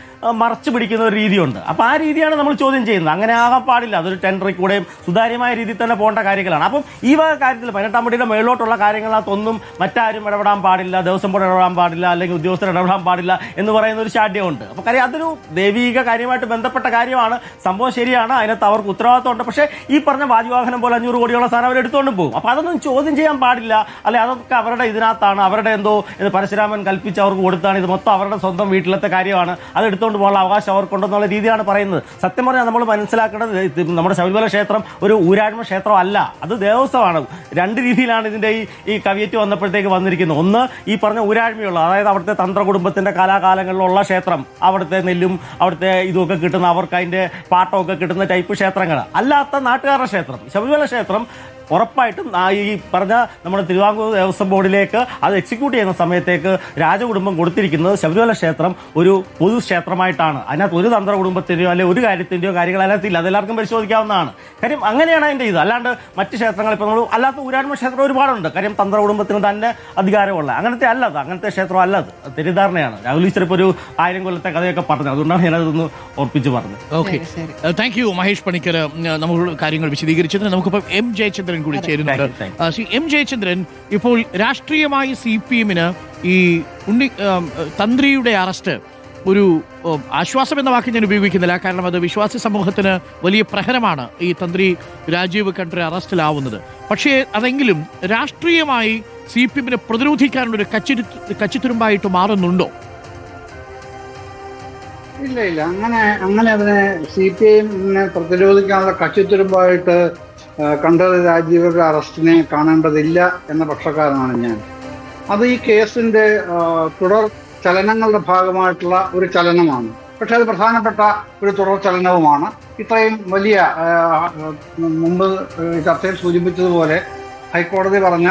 മറച്ചു പിടിക്കുന്ന ഒരു രീതിയുണ്ട്. അപ്പോൾ ആ രീതിയാണ് നമ്മൾ ചോദ്യം ചെയ്യുന്നത്. അങ്ങനെ ആകാൻ പാടില്ല. അതൊരു ടെൻഡറിൽ കൂടെയും സുതാര്യമായ രീതിയിൽ തന്നെ പോകേണ്ട കാര്യങ്ങളാണ്. അപ്പം ഈ വക കാര്യത്തിൽ 18-ാം പടിയുടെ മേളിലോട്ടുള്ള കാര്യങ്ങളകത്തൊന്നും മറ്റാരും ഇടപെടാൻ പാടില്ല, ദേവസ്വം ബോർഡ് ഇടപെടാൻ പാടില്ല, അല്ലെങ്കിൽ ഉദ്യോഗസ്ഥർ ഇടപെടാൻ പാടില്ല എന്ന് പറയുന്ന ഒരു ശാഠ്യമുണ്ട്. അപ്പോൾ കാര്യം അതൊരു ദൈവിക കാര്യമായിട്ട് ബന്ധപ്പെട്ട കാര്യമാണ്. സംഭവം ശരിയാണ്, അതിനകത്ത് അവർക്ക് ഉത്തരവാദിത്തമുണ്ട്. പക്ഷേ ഈ പറഞ്ഞ വാജുവാഹനം പോലെ 500 കോടിയുള്ള സാധനം അവർ എടുത്തുകൊണ്ട് പോകും. അപ്പോൾ അതൊന്നും ചോദ്യം ചെയ്യാൻ പാടില്ല. അല്ലെ, അതൊക്കെ അവരുടെ ഇതിനകത്താണ്, അവരുടെ എന്തോ പരശുരാമൻ കൽപ്പിച്ച് അവർക്ക് കൊടുത്താണ്, ഇത് മൊത്തം അവരുടെ സ്വന്തം വീട്ടിലത്തെ കാര്യമാണ്, അത് എടുത്തുകൊണ്ട് പോകാനുള്ള അവകാശം അവർക്കുണ്ടെന്നുള്ള രീതിയാണ് പറയുന്നത്. സത്യം പറഞ്ഞാൽ നമ്മൾ മനസ്സിലാക്കേണ്ടത് നമ്മുടെ ശബരിമല ക്ഷേത്രം ഒരു ഊരാഴ്മ ക്ഷേത്രം അല്ല, അത് ദേവസ്വമാണ്. രണ്ട് രീതിയിലാണ് ഇതിന്റെ ഈ കവിയറ്റ് വന്നപ്പോഴത്തേക്ക് വന്നിരിക്കുന്നത്. ഒന്ന് ഈ പറഞ്ഞ ഊരാഴ്മയുള്ള, അതായത് അവിടുത്തെ തന്ത്ര കുടുംബത്തിന്റെ കലാകാലങ്ങളിലുള്ള ക്ഷേത്രം, അവിടുത്തെ നെല്ലും അവിടുത്തെ ഇതുമൊക്കെ കിട്ടുന്ന, അവർക്ക് അതിന്റെ പാട്ടമൊക്കെ കിട്ടുന്ന ടൈപ്പ് ക്ഷേത്രങ്ങൾ. അല്ലാത്ത നാട്ടുകാരുടെ ക്ഷേത്രം ശബരിമല ക്ഷേത്രം ഉറപ്പായിട്ടും ഈ പറഞ്ഞ നമ്മുടെ തിരുവിതാംകൂർ ദേവസ്വം ബോർഡിലേക്ക് അത് എക്സിക്യൂട്ട് ചെയ്യുന്ന സമയത്തേക്ക് രാജകുടുംബം കൊടുത്തിരിക്കുന്നത് ശബരിമല ക്ഷേത്രം ഒരു പൊതുക്ഷേത്രമായിട്ടാണ്. അതിനകത്ത് ഒരു തന്ത്ര കുടുംബത്തിൻ്റെയോ അല്ലെങ്കിൽ ഒരു കാര്യത്തിൻ്റെയോ കാര്യങ്ങൾ അതിനകത്തില്ല. അതെല്ലാവർക്കും പരിശോധിക്കാവുന്നതാണ്. കാര്യം അങ്ങനെയാണ് അതിൻ്റെ ഇത്. അല്ലാണ്ട് മറ്റ് ക്ഷേത്രങ്ങൾ ഇപ്പോൾ നമ്മൾ അല്ലാത്ത ഊരാഴ്മ ക്ഷേത്രം ഒരുപാടുണ്ട്. കാര്യം തന്ത്ര കുടുംബത്തിന് തന്നെ അധികാരമുള്ള അങ്ങനത്തെ അല്ലത്, അങ്ങനത്തെ ക്ഷേത്രം അല്ലത്. തെറ്റിദ്ധാരണയാണ്. രാഹുൽ ഈശ്വർ ഇപ്പോൾ ഒരു 1000 കൊല്ലത്തെ കഥയൊക്കെ പറഞ്ഞത്, അതുകൊണ്ടാണ് ഞാനതൊന്ന് ഉറപ്പിച്ച് പറഞ്ഞത്. Okay, thank you Mahesh Panicker, നമ്മൾ കാര്യങ്ങൾ വിശദീകരിച്ചത്. നമുക്കിപ്പോൾ എം ജയചന്ദ്രൻ കൂടി ചേരുന്നുണ്ട്. എം ജയചന്ദ്രൻ, ഇപ്പോൾ രാഷ്ട്രീയമായി CPM-ന് ഈ തന്ത്രിയുടെ അറസ്റ്റ് ഒരു ആശ്വാസം എന്ന വാക്ക് ഞാൻ ഉപയോഗിക്കുന്നില്ല, കാരണം അത് വിശ്വാസി സമൂഹത്തിന് വലിയ പ്രഹരമാണ് ഈ തന്ത്രി രാജീവ് ഖണ്ഡ്രെ അറസ്റ്റിലാവുന്നത്. പക്ഷേ അതെങ്കിലും രാഷ്ട്രീയമായി CPM-നെ പ്രതിരോധിക്കാനുള്ളൊരു കച്ചിത്തുരുമ്പായിട്ട് മാറുന്നുണ്ടോ? ഇല്ല, അങ്ങനെ അതിനെ CPM-നെ പ്രതിരോധിക്കാനുള്ള കച്ചിത്തുരുമ്പായിട്ട് ഖണ്ഡ്രെ രാജീവരുടെ അറസ്റ്റിനെ കാണേണ്ടതില്ല എന്ന പക്ഷക്കാരനാണ് ഞാൻ. അത് ഈ കേസിന്റെ തുടർ ചലനങ്ങളുടെ ഭാഗമായിട്ടുള്ള ഒരു ചലനമാണ്. പക്ഷെ അത് പ്രധാനപ്പെട്ട ഒരു തുടർചലനവുമാണ്. ഇത്രയും വലിയ മുമ്പ് ചർച്ചയിൽ സൂചിപ്പിച്ചതുപോലെ ഹൈക്കോടതി പറഞ്ഞ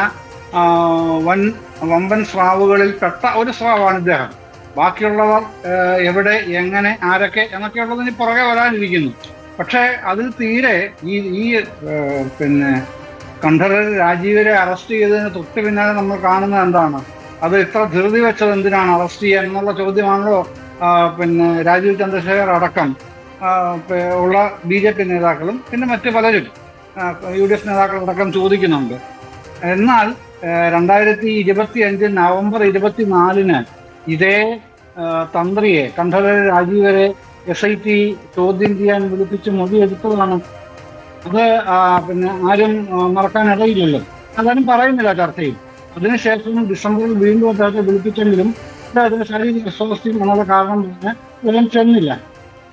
വമ്പൻ സ്രാവുകളിൽ പെട്ട ഒരു സ്രാവാണ് ഇദ്ദേഹം. ബാക്കിയുള്ളവർ എവിടെ, എങ്ങനെ, ആരൊക്കെ എന്നൊക്കെയുള്ളതിന് പുറകെ വരാനിരിക്കുന്നു. പക്ഷേ അതിൽ തീരെ ഈ കണ്ഠരർ രാജീവരെ അറസ്റ്റ് ചെയ്തതിന് തൊട്ട് പിന്നാലെ നമ്മൾ കാണുന്നത് എന്താണ്? അത് ഇത്ര ധൃതി വെച്ചത് എന്തിനാണ് അറസ്റ്റ് ചെയ്യാൻ എന്നുള്ള ചോദ്യമാണല്ലോ രാജീവ് ചന്ദ്രശേഖർ അടക്കം ഉള്ള BJP നേതാക്കളും പിന്നെ മറ്റു പലരും UDF നേതാക്കളടക്കം ചോദിക്കുന്നുണ്ട്. എന്നാൽ 2025 നവംബർ 24 ഇതേ തന്ത്രിയെ കണ്ഠരർ രാജീവരെ SIT ചോദ്യം ചെയ്യാൻ വിളിപ്പിച്ച് മൊഴിയെടുത്തതാണ്. അത് ആരും മറക്കാനിടയില്ലല്ലോ. അതാരും പറയുന്നില്ല ചർച്ചയിൽ. അതിനുശേഷം ഡിസംബറിൽ വീണ്ടും അദ്ദേഹത്തെ വിളിപ്പിച്ചെങ്കിലും അതിന് ശാരീരിക അസ്വസ്ഥയും എന്നുള്ള കാരണം പറഞ്ഞ് ഇവരും ചെന്നില്ല.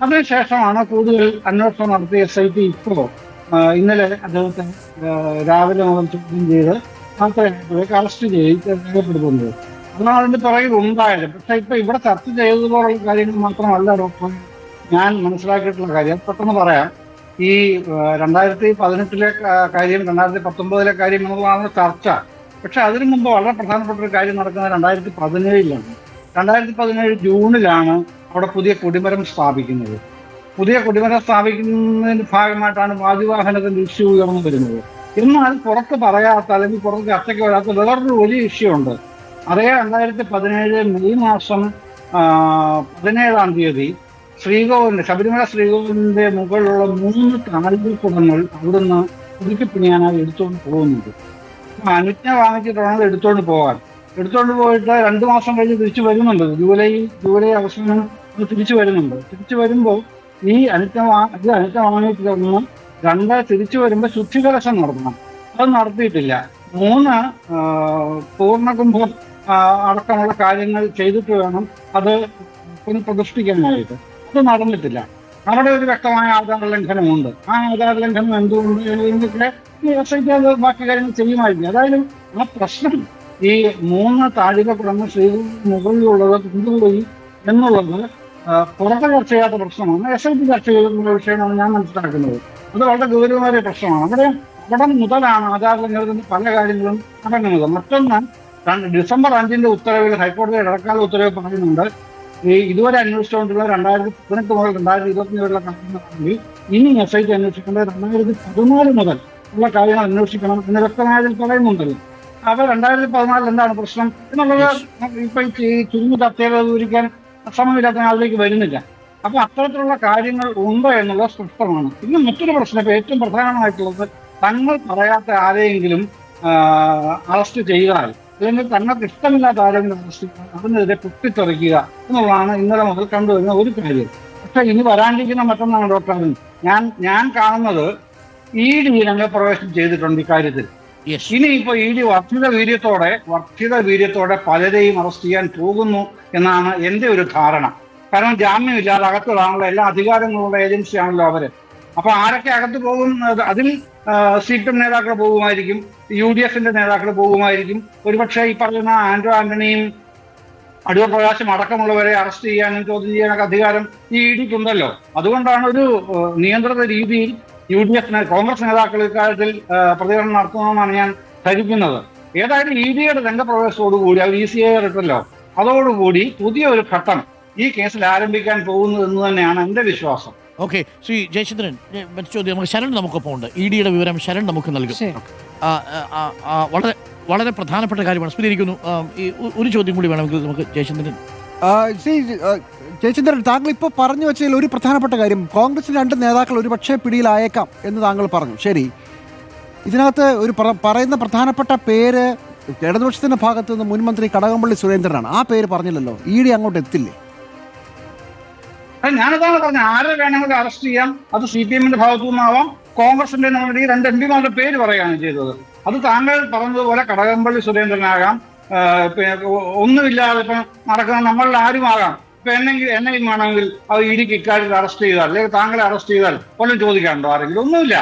അതിനുശേഷമാണ് കൂടുതൽ അന്വേഷണം നടത്തിയ SIT ഇപ്പോൾ ഇന്നലെ അദ്ദേഹത്തെ രാവിലെ മുതൽ ചോദ്യം ചെയ്ത് മാത്രമേ അറസ്റ്റ് ചെയ്ത് രേഖപ്പെടുത്തുന്നത്. അതാണ് അതിന്റെ പിറകിൽ ഉണ്ടായത്. പക്ഷെ ഇപ്പൊ ഇവിടെ ചർച്ച ചെയ്തതുപോലുള്ള കാര്യങ്ങൾ മാത്രമല്ല ഡോക്ടർ ഞാൻ മനസ്സിലാക്കിയിട്ടുള്ള കാര്യം പെട്ടെന്ന് പറയാം. ഈ 2018 കാര്യം 2019 കാര്യം എന്നുള്ളതാണ് ചർച്ച. പക്ഷെ അതിനു മുമ്പ് വളരെ പ്രധാനപ്പെട്ട ഒരു കാര്യം നടക്കുന്നത് 2017 2017 ജൂണിലാണ് അവിടെ പുതിയ കൊടിമരം സ്ഥാപിക്കുന്നത്. പുതിയ കൊടിമരം സ്ഥാപിക്കുന്നതിന്റെ ഭാഗമായിട്ടാണ് വായുവാഹനത്തിന്റെ ഇഷ്യൂ ഉയർന്നു വരുന്നത്. എന്നാൽ പുറത്ത് പറയാത്ത അല്ലെങ്കിൽ പുറത്ത് ചർച്ചയ്ക്ക് വരാത്ത വേറൊരു വലിയ ഇഷ്യൂ ഉണ്ട്. അതേ 2017 മെയ് മാസം 17-ാം തീയതി ശബരിമല ശ്രീകോവിലിന്റെ മുകളിലുള്ള 3 താഴികക്കുടങ്ങൾ അവിടുന്ന് പുതുക്കി പിണിയാനായി എടുത്തുകൊണ്ട് പോകുന്നുണ്ട്. അനുജ്ഞ വാങ്ങിച്ചിട്ടാണ് എടുത്തുകൊണ്ട് പോയിട്ട് 2 മാസം കഴിഞ്ഞ് തിരിച്ചു വരുന്നുണ്ട്. ജൂലൈ അവസാനം തിരിച്ചു വരുന്നുണ്ട്. തിരിച്ചു വരുമ്പോൾ ഈ അനുജ്ഞ വാങ്ങിയിട്ടൊന്ന് 2 തിരിച്ചു വരുമ്പോൾ ശുദ്ധികലശം നടത്തണം. അത് നടത്തിയിട്ടില്ല. 3 പൂർണ്ണകുംഭം അടക്കമുള്ള കാര്യങ്ങൾ ചെയ്തിട്ട് വേണം അത് പുനഃപ്രതിഷ്ഠിക്കാനായിട്ട്. അത് നടന്നിട്ടില്ല. അവിടെ ഒരു വ്യക്തമായ ആധാര ലംഘനമുണ്ട്. ആ ആധാര ലംഘനം എന്തുകൊണ്ട് എന്നൊക്കെ അത് ബാക്കി കാര്യങ്ങൾ ചെയ്യുമായിരുന്നു. അതായത് ആ പ്രശ്നം ഈ 3 താഴികക്കുടങ്ങൾ മുകളിലുള്ളത് കൊണ്ടുപോയി എന്നുള്ളത് പുറത്തെ ചർച്ച ചെയ്യാത്ത പ്രശ്നമാണ്. SIT ചർച്ച ചെയ്തിട്ടുള്ള വിഷയമാണ് ഞാൻ മനസ്സിലാക്കുന്നത്. അത് വളരെ ഗൗരവമായ പ്രശ്നമാണ്. അവിടെ മുതലാണ് ആധാര ലംഘനത്തിന്റെ പല കാര്യങ്ങളും നടക്കുന്നത്. മറ്റൊന്ന് ഡിസംബർ 5 ഉത്തരവിൽ ഹൈക്കോടതിയുടെ ഇടക്കാല ഉത്തരവ് പറയുന്നുണ്ട് ഇതുവരെ അന്വേഷിച്ചുകൊണ്ടുള്ള 2018 മുതൽ 2027 കാര്യങ്ങളാണെങ്കിൽ ഇനി SIT അന്വേഷിക്കേണ്ടത് 2014 മുതൽ ഉള്ള കാര്യങ്ങൾ അന്വേഷിക്കണം എന്ന് വ്യക്തമായതിൽ പറയുന്നുണ്ടല്ലോ. അപ്പൊ 2014 എന്താണ് പ്രശ്നം എന്നുള്ളത് ഇപ്പൊ ഈ ചുരുങ്ങി ചർച്ചകൾ വിവരിക്കാൻ സമയമില്ലാത്ത അതിലേക്ക് വരുന്നില്ല. അപ്പൊ അത്തരത്തിലുള്ള കാര്യങ്ങൾ ഉണ്ട് എന്നുള്ളത് സ്പഷ്ടമാണ്. പിന്നെ മറ്റൊരു പ്രശ്നം ഇപ്പൊ ഏറ്റവും പ്രധാനമായിട്ടുള്ളത് തങ്ങൾ പറയാത്ത ആരെയെങ്കിലും അറസ്റ്റ് ചെയ്താൽ അല്ലെങ്കിൽ തങ്ങൾക്ക് ഇഷ്ടമില്ലാത്ത ആരെങ്കിലും അറസ്റ്റ് ചെയ്താൽ അതിനെതിരെ പൊട്ടിത്തെറിക്കുക എന്നുള്ളതാണ് ഇന്നലെ മുതൽ കണ്ടുവരുന്ന ഒരു കാര്യം. പക്ഷെ ഇനി വരാണ്ടിരിക്കുന്ന മറ്റൊന്നാണ് ഡോക്ടർ അരുൺ. ഞാൻ കാണുന്നത് ED രംഗപ്രവേശനം ചെയ്തിട്ടുണ്ട് ഇക്കാര്യത്തിൽ. ഇനിയിപ്പോ ED വർദ്ധിത വീര്യത്തോടെ പലരെയും അറസ്റ്റ് ചെയ്യാൻ പോകുന്നു എന്നാണ് എന്റെ ഒരു ധാരണ. കാരണം ജാമ്യമില്ലാതെ അകത്തിടാനുള്ള എല്ലാ അധികാരങ്ങളുള്ള ഏജൻസിയാണല്ലോ അവര്. അപ്പൊ ആരൊക്കെ അകത്ത് പോകും? അതിൽ CPM നേതാക്കൾ പോകുമായിരിക്കും, UDFന്റെ നേതാക്കൾ പോകുമായിരിക്കും. ഒരുപക്ഷെ ഈ പറയുന്ന ആന്റോ ആന്റണിയും അടൂർ പ്രകാശും അടക്കമുള്ളവരെ അറസ്റ്റ് ചെയ്യാനും ചോദ്യം ചെയ്യാനൊക്കെ അധികാരം ഈ EDക്കുണ്ടല്ലോ. അതുകൊണ്ടാണ് ഒരു നിയന്ത്രിത രീതിയിൽ UDF കോൺഗ്രസ് നേതാക്കൾ ഇക്കാര്യത്തിൽ പ്രതികരണം നടത്തുന്നതെന്നാണ് ഞാൻ ധരിക്കുന്നത്. ഏതായാലും EDയുടെ രംഗപ്രവേശത്തോടുകൂടി അവർ ECI ഇട്ടല്ലോ, അതോടുകൂടി പുതിയ ഒരു ഘട്ടം ഈ കേസിൽ ആരംഭിക്കാൻ പോകുന്നു എന്ന് തന്നെയാണ് എന്റെ വിശ്വാസം. ഓക്കെ, ശ്രീ ജയചന്ദ്രൻ, മറ്റു ചോദ്യം നമുക്ക് ശരൺ നമുക്കൊപ്പം ഉണ്ട്. EDയുടെ വിവരം ശരൺ നമുക്ക് നൽകും. വളരെ വളരെ പ്രധാനപ്പെട്ട കാര്യമാണ്. സ്മരിക്കുന്നു. ഒരു ചോദ്യം കൂടി വേണമെങ്കിൽ നമുക്ക് ജയചന്ദ്രൻ. ജയചന്ദ്രൻ, താങ്കൾ ഇപ്പോൾ പറഞ്ഞു വെച്ചതിൽ ഒരു പ്രധാനപ്പെട്ട കാര്യം, കോൺഗ്രസിന് 2 നേതാക്കൾ ഒരുപക്ഷെ പിടിയിലായേക്കാം എന്ന് താങ്കൾ പറഞ്ഞു. ശരി, ഇതിനകത്ത് ഒരു പറയുന്ന പ്രധാനപ്പെട്ട പേര് ഇടതുപക്ഷത്തിന്റെ ഭാഗത്ത് നിന്ന് മുൻ മന്ത്രി കടകംപള്ളി സുരേന്ദ്രനാണ്. ആ പേര് പറഞ്ഞില്ലല്ലോ. ED അങ്ങോട്ട് എത്തില്ലേ? ഞാനതാണ് പറഞ്ഞത്, ആരെ വേണമെങ്കിലും അറസ്റ്റ് ചെയ്യാം. അത് CPMന്റെ ഭാഗത്തു നിന്നാവാം, കോൺഗ്രസിന്റെ ഈ 2 MPമാരുടെ പേര് പറയുകയാണ് ചെയ്തത്. അത് താങ്കൾ പറഞ്ഞതുപോലെ കടകംപള്ളി സുരേന്ദ്രനാകാം, ഒന്നുമില്ലാതെ ഇപ്പൊ നടക്കുന്ന നമ്മളിൽ ആരുമാകാം. ഇപ്പൊ എന്നെങ്കിലും വേണമെങ്കിൽ അത് EDക്ക് ഇക്കാര്യത്തിൽ അറസ്റ്റ് ചെയ്താൽ അല്ലെങ്കിൽ താങ്കളെ അറസ്റ്റ് ചെയ്താൽ കൊല്ലം ചോദിക്കാനുണ്ടോ ആരെങ്കിലും? ഒന്നുമില്ല.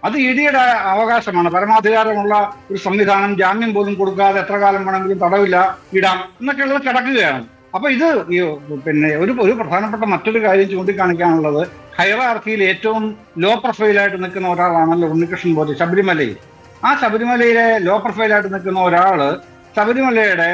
അത് EDയുടെ അവകാശമാണ്. പരമാധികാരമുള്ള ഒരു സംവിധാനം. ജാമ്യം പോലും കൊടുക്കാതെ എത്ര കാലം വേണമെങ്കിലും തടവില്ല ഇടാം എന്നൊക്കെയുള്ളത് കിടക്കുകയാണ്. അപ്പൊ ഇത് പിന്നെ ഒരു പ്രധാനപ്പെട്ട മറ്റൊരു കാര്യം ചൂണ്ടിക്കാണിക്കാനുള്ളത്, ഹൈറാർക്കിയിൽ ഏറ്റവും ലോ പ്രൊഫൈലായിട്ട് നിൽക്കുന്ന ഒരാളാണല്ലോ ഉണ്ണികൃഷ്ണൻ പോറ്റി ശബരിമലയിൽ. ആ ശബരിമലയിലെ ലോ പ്രൊഫൈലായിട്ട് നിൽക്കുന്ന ഒരാള് ശബരിമലയുടെ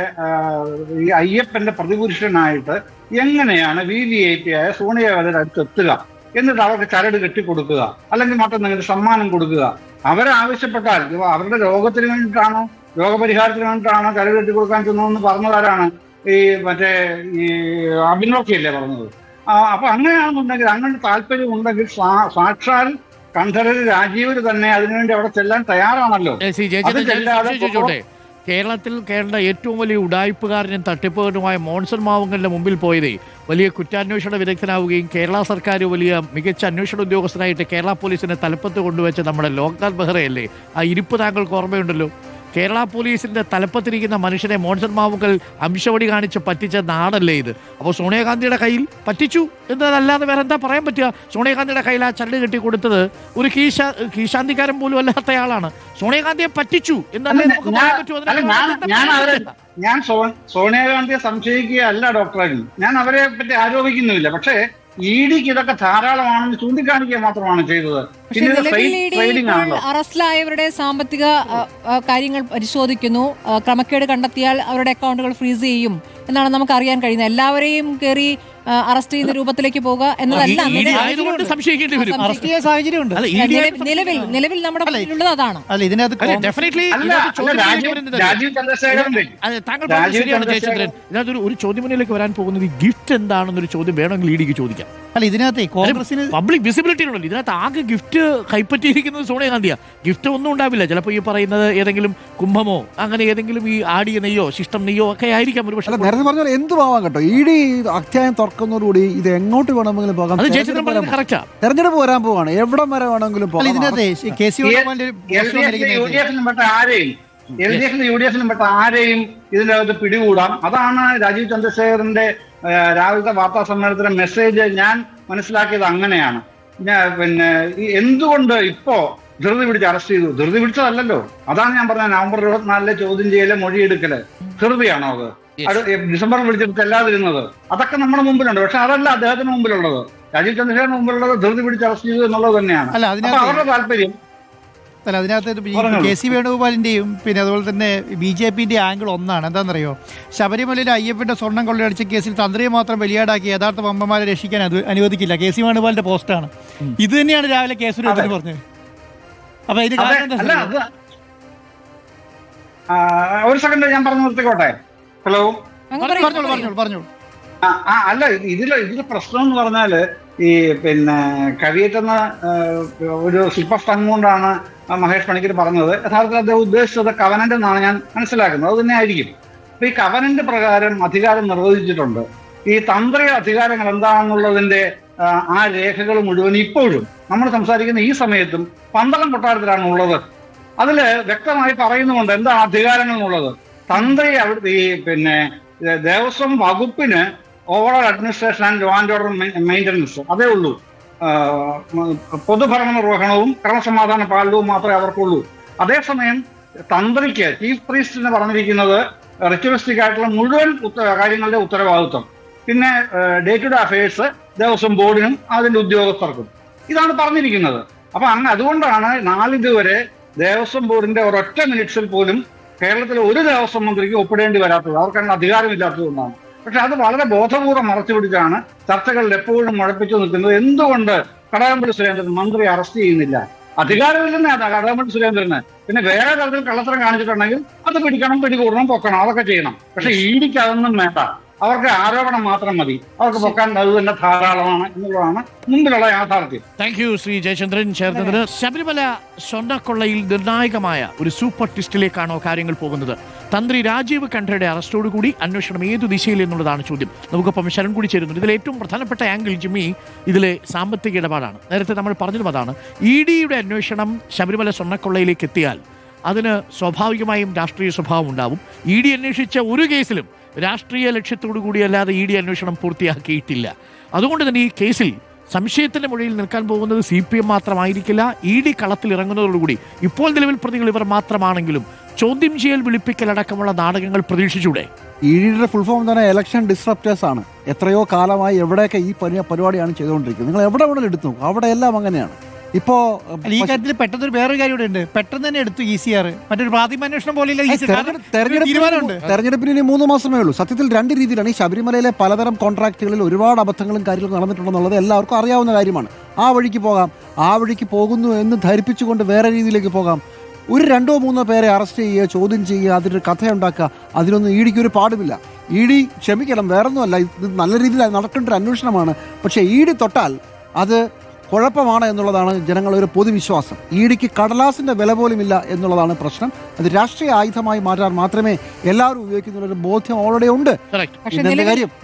ഈ അയ്യപ്പന്റെ പ്രതിപുരുഷനായിട്ട് എങ്ങനെയാണ് VVIP ആയ സോണിയാഗാന്ധിയുടെ അടുത്ത് എത്തുക, എന്നിട്ട് അവർക്ക് ചരട് കെട്ടിക്കൊടുക്കുക, അല്ലെങ്കിൽ മറ്റൊന്നെങ്കിലും സമ്മാനം കൊടുക്കുക. അവരാവശ്യപ്പെട്ടാൽ അവരുടെ രോഗത്തിന് വേണ്ടിയിട്ടാണോ, രോഗപരിഹാരത്തിന് വേണ്ടിയിട്ടാണോ ചരട് കെട്ടിക്കൊടുക്കാൻ ചെന്നതെന്ന് പറഞ്ഞതാരാണ്? ഈ അഭിനോക്കിയല്ലേ പറഞ്ഞത്. അപ്പൊ അങ്ങനെയാണെന്നുണ്ടെങ്കിൽ, അങ്ങനെ താല്പര്യം ഉണ്ടെങ്കിൽ സാക്ഷാൽ കണ്ഠരര് രാജീവര് തന്നെ അതിനുവേണ്ടി അവിടെ ചെല്ലാൻ തയ്യാറാണല്ലോ. കേരളത്തിൽ ഏറ്റവും വലിയ ഉഡായിപ്പുകാരനും തട്ടിപ്പുകാരനുമായ മോൺസൺ മാവുങ്കലിന്റെ മുമ്പിൽ പോയതേ വലിയ കുറ്റാന്വേഷണ വിദഗ്ധനാവുകയും കേരള സർക്കാർ വലിയ മികച്ച അന്വേഷണ ഉദ്യോഗസ്ഥനായിട്ട് കേരള പോലീസിനെ തലപ്പത്ത് കൊണ്ടുവച്ച നമ്മുടെ ലോക്നാഥ് ബെഹ്റയല്ലേ? ആ ഇരിപ്പ് താങ്കൾക്ക് ഓർമ്മയുണ്ടല്ലോ. കേരള പോലീസിന്റെ തലപ്പത്തിരിക്കുന്ന മനുഷ്യനെ മോൺസൺ മാവുങ്കൽ അംശവടി കാണിച്ച് പറ്റിച്ച നാടല്ലേ ഇത്? അപ്പോൾ സോണിയാഗാന്ധിയുടെ കയ്യിൽ പറ്റിച്ചു എന്നതല്ലാതെ വേറെ എന്താ പറയാൻ പറ്റുക? സോണിയാഗാന്ധിയുടെ കയ്യിൽ ആ ചരട് കെട്ടി കൊടുത്തത് ഒരു കീശാന്തിക്കാരൻ പോലും അല്ലാത്തയാളാണ്. സോണിയാഗാന്ധിയെ പറ്റിച്ചു എന്നല്ലേ നമുക്ക് പറയാൻ പറ്റുമോ? ഞാൻ സോണിയാഗാന്ധിയെ സംശയിക്കുകയല്ല ഡോക്ടർ അരുൺ, ഞാൻ അവരെ പറ്റി ആരോപിക്കുന്നുമില്ല. പക്ഷേ EDക്ക് ഇതൊക്കെ ധാരാളമാണെന്ന് ചൂണ്ടിക്കാണിക്കുക മാത്രമാണ് ചെയ്തത്. അറസ്റ്റിലായവരുടെ സാമ്പത്തിക കാര്യങ്ങൾ പരിശോധിക്കുന്നു, ക്രമക്കേട് കണ്ടെത്തിയാൽ അവരുടെ അക്കൗണ്ടുകൾ ഫ്രീസ് ചെയ്യും എന്നാണ് നമുക്ക് അറിയാൻ കഴിയുന്നത്. എല്ലാവരെയും കയറി അറസ്റ്റ് ചെയ്യുന്ന രൂപത്തിലേക്ക് പോകുക എന്നതല്ല നിലവിൽ നമ്മുടെ മുന്നിലുള്ളത്. അതാണ് ഒരു ചോദ്യം മുന്നിലേക്ക് വരാൻ പോകുന്നത്. ഗിഫ്റ്റ് എന്താണെന്നൊരു ചോദ്യം വേണമെങ്കിൽ EDക്ക് ചോദിക്കാം. അല്ല, ഇതിനകത്ത് കോൺഗ്രസിന് പബ്ലിക് വിസിബിലിറ്റി ഉണ്ടല്ലോ. ഇതിനകത്ത് ആകെ ഗിഫ്റ്റ് കൈപ്പറ്റിയിരിക്കുന്നത് സോണിയാഗാന്ധിയാ. ഗിഫ്റ്റ് ഒന്നും ഉണ്ടാവില്ല. ചിലപ്പോൾ ഈ പറയുന്നത് ഏതെങ്കിലും കുംഭമോ അങ്ങനെ ഏതെങ്കിലും ഈ ആടിയ നെയ്യോ ശിഷ്ടം നെയ്യോ ഒക്കെ ആയിരിക്കാം ഒരു പക്ഷേ. നേരത്തെ പറഞ്ഞാൽ എന്തുമാവാം കേട്ടോ. ED അധ്യായം തുറക്കുന്നതോടുകൂടി ഇത് എങ്ങോട്ട് വേണമെങ്കിലും പോകാം. തെരഞ്ഞെടുപ്പ് വരാൻ പോവാണ്, എവിടം വരെ വേണമെങ്കിലും പോകാം. ഇതിനകത്ത് LDFിലും പെട്ട ആരെയും ഇതിനകത്ത് പിടികൂടാം. അതാണ് രാജീവ് ചന്ദ്രശേഖറിന്റെ രാവിലത്തെ വാർത്താ സമ്മേളനത്തിലെ മെസ്സേജ്. ഞാൻ മനസ്സിലാക്കിയത് അങ്ങനെയാണ്. പിന്നെ എന്തുകൊണ്ട് ഇപ്പോ ധൃതി പിടിച്ച് അറസ്റ്റ് ചെയ്തു? ധൃതി പിടിച്ചതല്ലല്ലോ. അതാണ് ഞാൻ പറഞ്ഞത്. നവംബർ 24 ചോദ്യം ചെയ്യല്, മൊഴിയെടുക്കല് ധൃതിയാണോ? അത് ഡിസംബറിൽ വിളിച്ചെടുത്ത് എല്ലാതിരുന്നത് അതൊക്കെ നമ്മുടെ മുമ്പിലുണ്ട്. പക്ഷെ അതല്ല അദ്ദേഹത്തിന് മുമ്പിലുള്ളത്, രാജീവ് ചന്ദ്രശേഖരന് മുമ്പിലുള്ളത് ധൃതി പിടിച്ച് അറസ്റ്റ് ചെയ്തു എന്നുള്ളത് തന്നെയാണ്. അവരുടെ താല്പര്യം. അല്ല, അതിനകത്ത് KC വേണുഗോപാലിന്റെയും പിന്നെ അതുപോലെ തന്നെ BJPന്റെ ആംഗിൾ ഒന്നാണ്. എന്താണെന്നറിയോ? ശബരിമലയിലെ അയ്യപ്പന്റെ സ്വർണ്ണം കൊള്ളയടിച്ച കേസിൽ തന്ത്രിയെ മാത്രം ബലിയാടാക്കി യഥാർത്ഥ വമ്പന്മാരെ രക്ഷിക്കാൻ അനുവദിക്കില്ല. KC വേണുഗോപാലിന്റെ പോസ്റ്റാണ് ഇത്. തന്നെയാണ് രാവിലെ കേസുരേന്ദ്രൻ പറഞ്ഞത്. അപ്പൊ ഇത് ഒരു സെക്കൻഡ് ഞാൻ പറഞ്ഞു നിർത്തിക്കോട്ടെ. ഹലോ, പറഞ്ഞു. അല്ല, ഇതിലെ പ്രശ്നം എന്ന് പറഞ്ഞാല് ഈ പിന്നെ കവിയേറ്റെന്ന ഒരു ശില്പസ്ഥലം കൊണ്ടാണ് മഹേഷ് പണിക്കർ പറഞ്ഞത്. യഥാർത്ഥത്തിൽ അദ്ദേഹം ഉദ്ദേശിച്ചത് കവനന്റ് എന്നാണ് ഞാൻ മനസ്സിലാക്കുന്നത്. അത് തന്നെ ആയിരിക്കും. അപ്പൊ ഈ കവനന്റ് പ്രകാരം അധികാരം നിർവഹിച്ചിട്ടുണ്ട്. ഈ തന്ത്രി അധികാരങ്ങൾ എന്താണെന്നുള്ളതിന്റെ ആ രേഖകൾ മുഴുവൻ ഇപ്പോഴും നമ്മൾ സംസാരിക്കുന്ന ഈ സമയത്തും പന്തളം കൊട്ടാരത്തിലാണ് ഉള്ളത്. അതില് വ്യക്തമായി പറയുന്നുണ്ട് എന്താണ് അധികാരങ്ങൾ എന്നുള്ളത്. തന്ത്രി അവിടുത്തെ ഈ പിന്നെ ദേവസ്വം വകുപ്പിന് overall administration and law and order maintenance അതേ ഉള്ളൂ. പൊതുഭരണ നിർവഹണവും ക്രമസമാധാന പാലനവും മാത്രമേ അവർക്കുള്ളൂ. അതേസമയം തന്ത്രിക്ക് ചീഫ് പ്രീസ്റ്റിന് പറഞ്ഞിരിക്കുന്നത് റിച്വലിസ്റ്റിക് ആയിട്ടുള്ള മുഴുവൻ കാര്യങ്ങളുടെ ഉത്തരവാദിത്വം, പിന്നെ day to day affairs Devaswom ബോർഡിനും അതിന്റെ ഉദ്യോഗസ്ഥർക്കും ഇതാണ് പറഞ്ഞിരിക്കുന്നത്. അപ്പൊ അതുകൊണ്ടാണ് നാളിതുവരെ ദേവസ്വം ബോർഡിന്റെ ഒരൊറ്റ മിനിറ്റ്സിൽ പോലും കേരളത്തിലെ ഒരു ദേവസ്വം മന്ത്രിക്ക് ഒപ്പിടേണ്ടി വരാത്തത്. അവർക്കതിന് അധികാരമില്ലാത്തതുകൊണ്ടാണ്. പക്ഷെ അത് വളരെ ബോധപൂർവ്വം മറച്ചുപിടിച്ചാണ് ചർച്ചകളിൽ എപ്പോഴും മുഴപ്പിച്ചു നിൽക്കുന്നത്. എന്തുകൊണ്ട് കടകംപള്ളി സുരേന്ദ്രൻ മന്ത്രി അറസ്റ്റ് ചെയ്യുന്നില്ല? അധികാരമില്ലെന്നേ കടകംപള്ളി സുരേന്ദ്രന്. പിന്നെ വേറെ തരത്തിൽ കള്ളത്തരം കാണിച്ചിട്ടുണ്ടെങ്കിൽ അത് പിടിക്കണം, പിടികൂടണം, പൊക്കണം, അതൊക്കെ ചെയ്യണം. പക്ഷെ EDക്ക് അതൊന്നും വേണ്ട. അവർക്ക് ആരോപണം മാത്രം മതി. അവർക്ക് പൊക്കാൻ അത് തന്നെ ധാരാളമാണ് എന്നുള്ളതാണ് മുമ്പിലുള്ള യാഥാർത്ഥ്യം. താങ്ക് യു ശ്രീ ജയചന്ദ്രൻ ചേർന്നതിന്. ശബരിമല സ്വർണ്ണക്കൊള്ളയിൽ നിർണായകമായ ഒരു സൂപ്പർ ട്വിസ്റ്റിലേക്കാണോ കാര്യങ്ങൾ പോകുന്നത്? തന്ത്രി രാജീവ് കണ്ഠരയുടെ അറസ്റ്റോടുകൂടി അന്വേഷണം ഏതു ദിശയിൽ എന്നുള്ളതാണ് ചോദ്യം. നമുക്കൊപ്പം ശരൺ കൂടി ചേരുന്നുണ്ട്. ഇതിൽ ഏറ്റവും പ്രധാനപ്പെട്ട ആംഗിൾ ജിമ്മി ഇതിലെ സാമ്പത്തിക ഇടപാടാണ്. നേരത്തെ നമ്മൾ പറഞ്ഞതും അതാണ്. EDയുടെ അന്വേഷണം ശബരിമല സ്വർണ്ണക്കൊള്ളയിലേക്ക് എത്തിയാൽ അതിന് സ്വാഭാവികമായും രാഷ്ട്രീയ സ്വഭാവം ഉണ്ടാവും. ED അന്വേഷിച്ച ഒരു കേസിലും രാഷ്ട്രീയ ലക്ഷ്യത്തോടു കൂടിയല്ലാതെ ED അന്വേഷണം പൂർത്തിയാക്കിയിട്ടില്ല. അതുകൊണ്ട് തന്നെ ഈ കേസിൽ സംശയത്തിന്റെ മൊഴിയിൽ നിൽക്കാൻ പോകുന്നത് CPM മാത്രമായിരിക്കില്ല. ED കളത്തിൽ ഇറങ്ങുന്നതോടുകൂടി ഇപ്പോൾ നിലവിൽ പ്രതികൾ ഇവർ മാത്രമാണെങ്കിലും ചോദ്യം ചെയ്യൽ വിളിപ്പിക്കലടക്കമുള്ള നാടകങ്ങൾ പ്രതീക്ഷിച്ചൂടെ? EDയുടെ ഫുൾ ഫോം തന്നെ ഇലക്ഷൻ ഡിസ്റപ്റ്റേഴ്സ് ആണ്. എത്രയോ കാലമായി എവിടെയൊക്കെ ഈ പരിപാടിയാണ് ചെയ്തുകൊണ്ടിരിക്കുന്നത്. നിങ്ങൾ എവിടെ വേണമെങ്കിലും എടുത്തു, അവിടെ എല്ലാം അങ്ങനെയാണ്. ഇപ്പോ ഈ കാര്യത്തിൽ പെട്ടെന്ന് വേറൊരു കാര്യം കൂടെ ഉണ്ട്. പെട്ടെന്ന് തന്നെ എടുത്തു ECR. മറ്റൊരു പ്രാഥമിക അന്വേഷണം പോലെയില്ല. തെരഞ്ഞെടുപ്പിന് ഇനി 3 മാസമേ ഉള്ളൂ. സത്യത്തിൽ 2 രീതിയിലാണ് ഈ ശബരിമലയിലെ പലതരം കോൺട്രാക്റ്റുകളിൽ ഒരുപാട് അബദ്ധങ്ങളും കാര്യങ്ങളും നടന്നിട്ടുണ്ടെന്നുള്ളത് എല്ലാവർക്കും അറിയാവുന്ന കാര്യമാണ്. ആ വഴിക്ക് പോകാം, ആ വഴിക്ക് പോകുന്നു എന്ന് ധരിപ്പിച്ചുകൊണ്ട് വേറെ രീതിയിലേക്ക് പോകാം. ഒരു 2-3 പേരെ അറസ്റ്റ് ചെയ്യുക, ചോദ്യം ചെയ്യുക, അതിനൊരു കഥയുണ്ടാക്കുക, അതിനൊന്നും EDക്ക് ഒരു പാടുമില്ല. ED ക്ഷമിക്കണം, വേറൊന്നുമല്ല, ഇത് നല്ല രീതിയിൽ നടക്കേണ്ട ഒരു അന്വേഷണമാണ്. പക്ഷേ ED തൊട്ടാൽ അത് കുഴപ്പമാണ് എന്നുള്ളതാണ് ജനങ്ങളുടെ ഒരു പൊതുവിശ്വാസം. EDക്ക് കടലാസിന്റെ വില പോലുമില്ല എന്നുള്ളതാണ് പ്രശ്നം. അത് രാഷ്ട്രീയ ആയുധമായി മാറ്റാൻ മാത്രമേ എല്ലാവരും ഉപയോഗിക്കുന്ന ബോധ്യം ഓൾറെഡി ഉണ്ട്. പക്ഷേ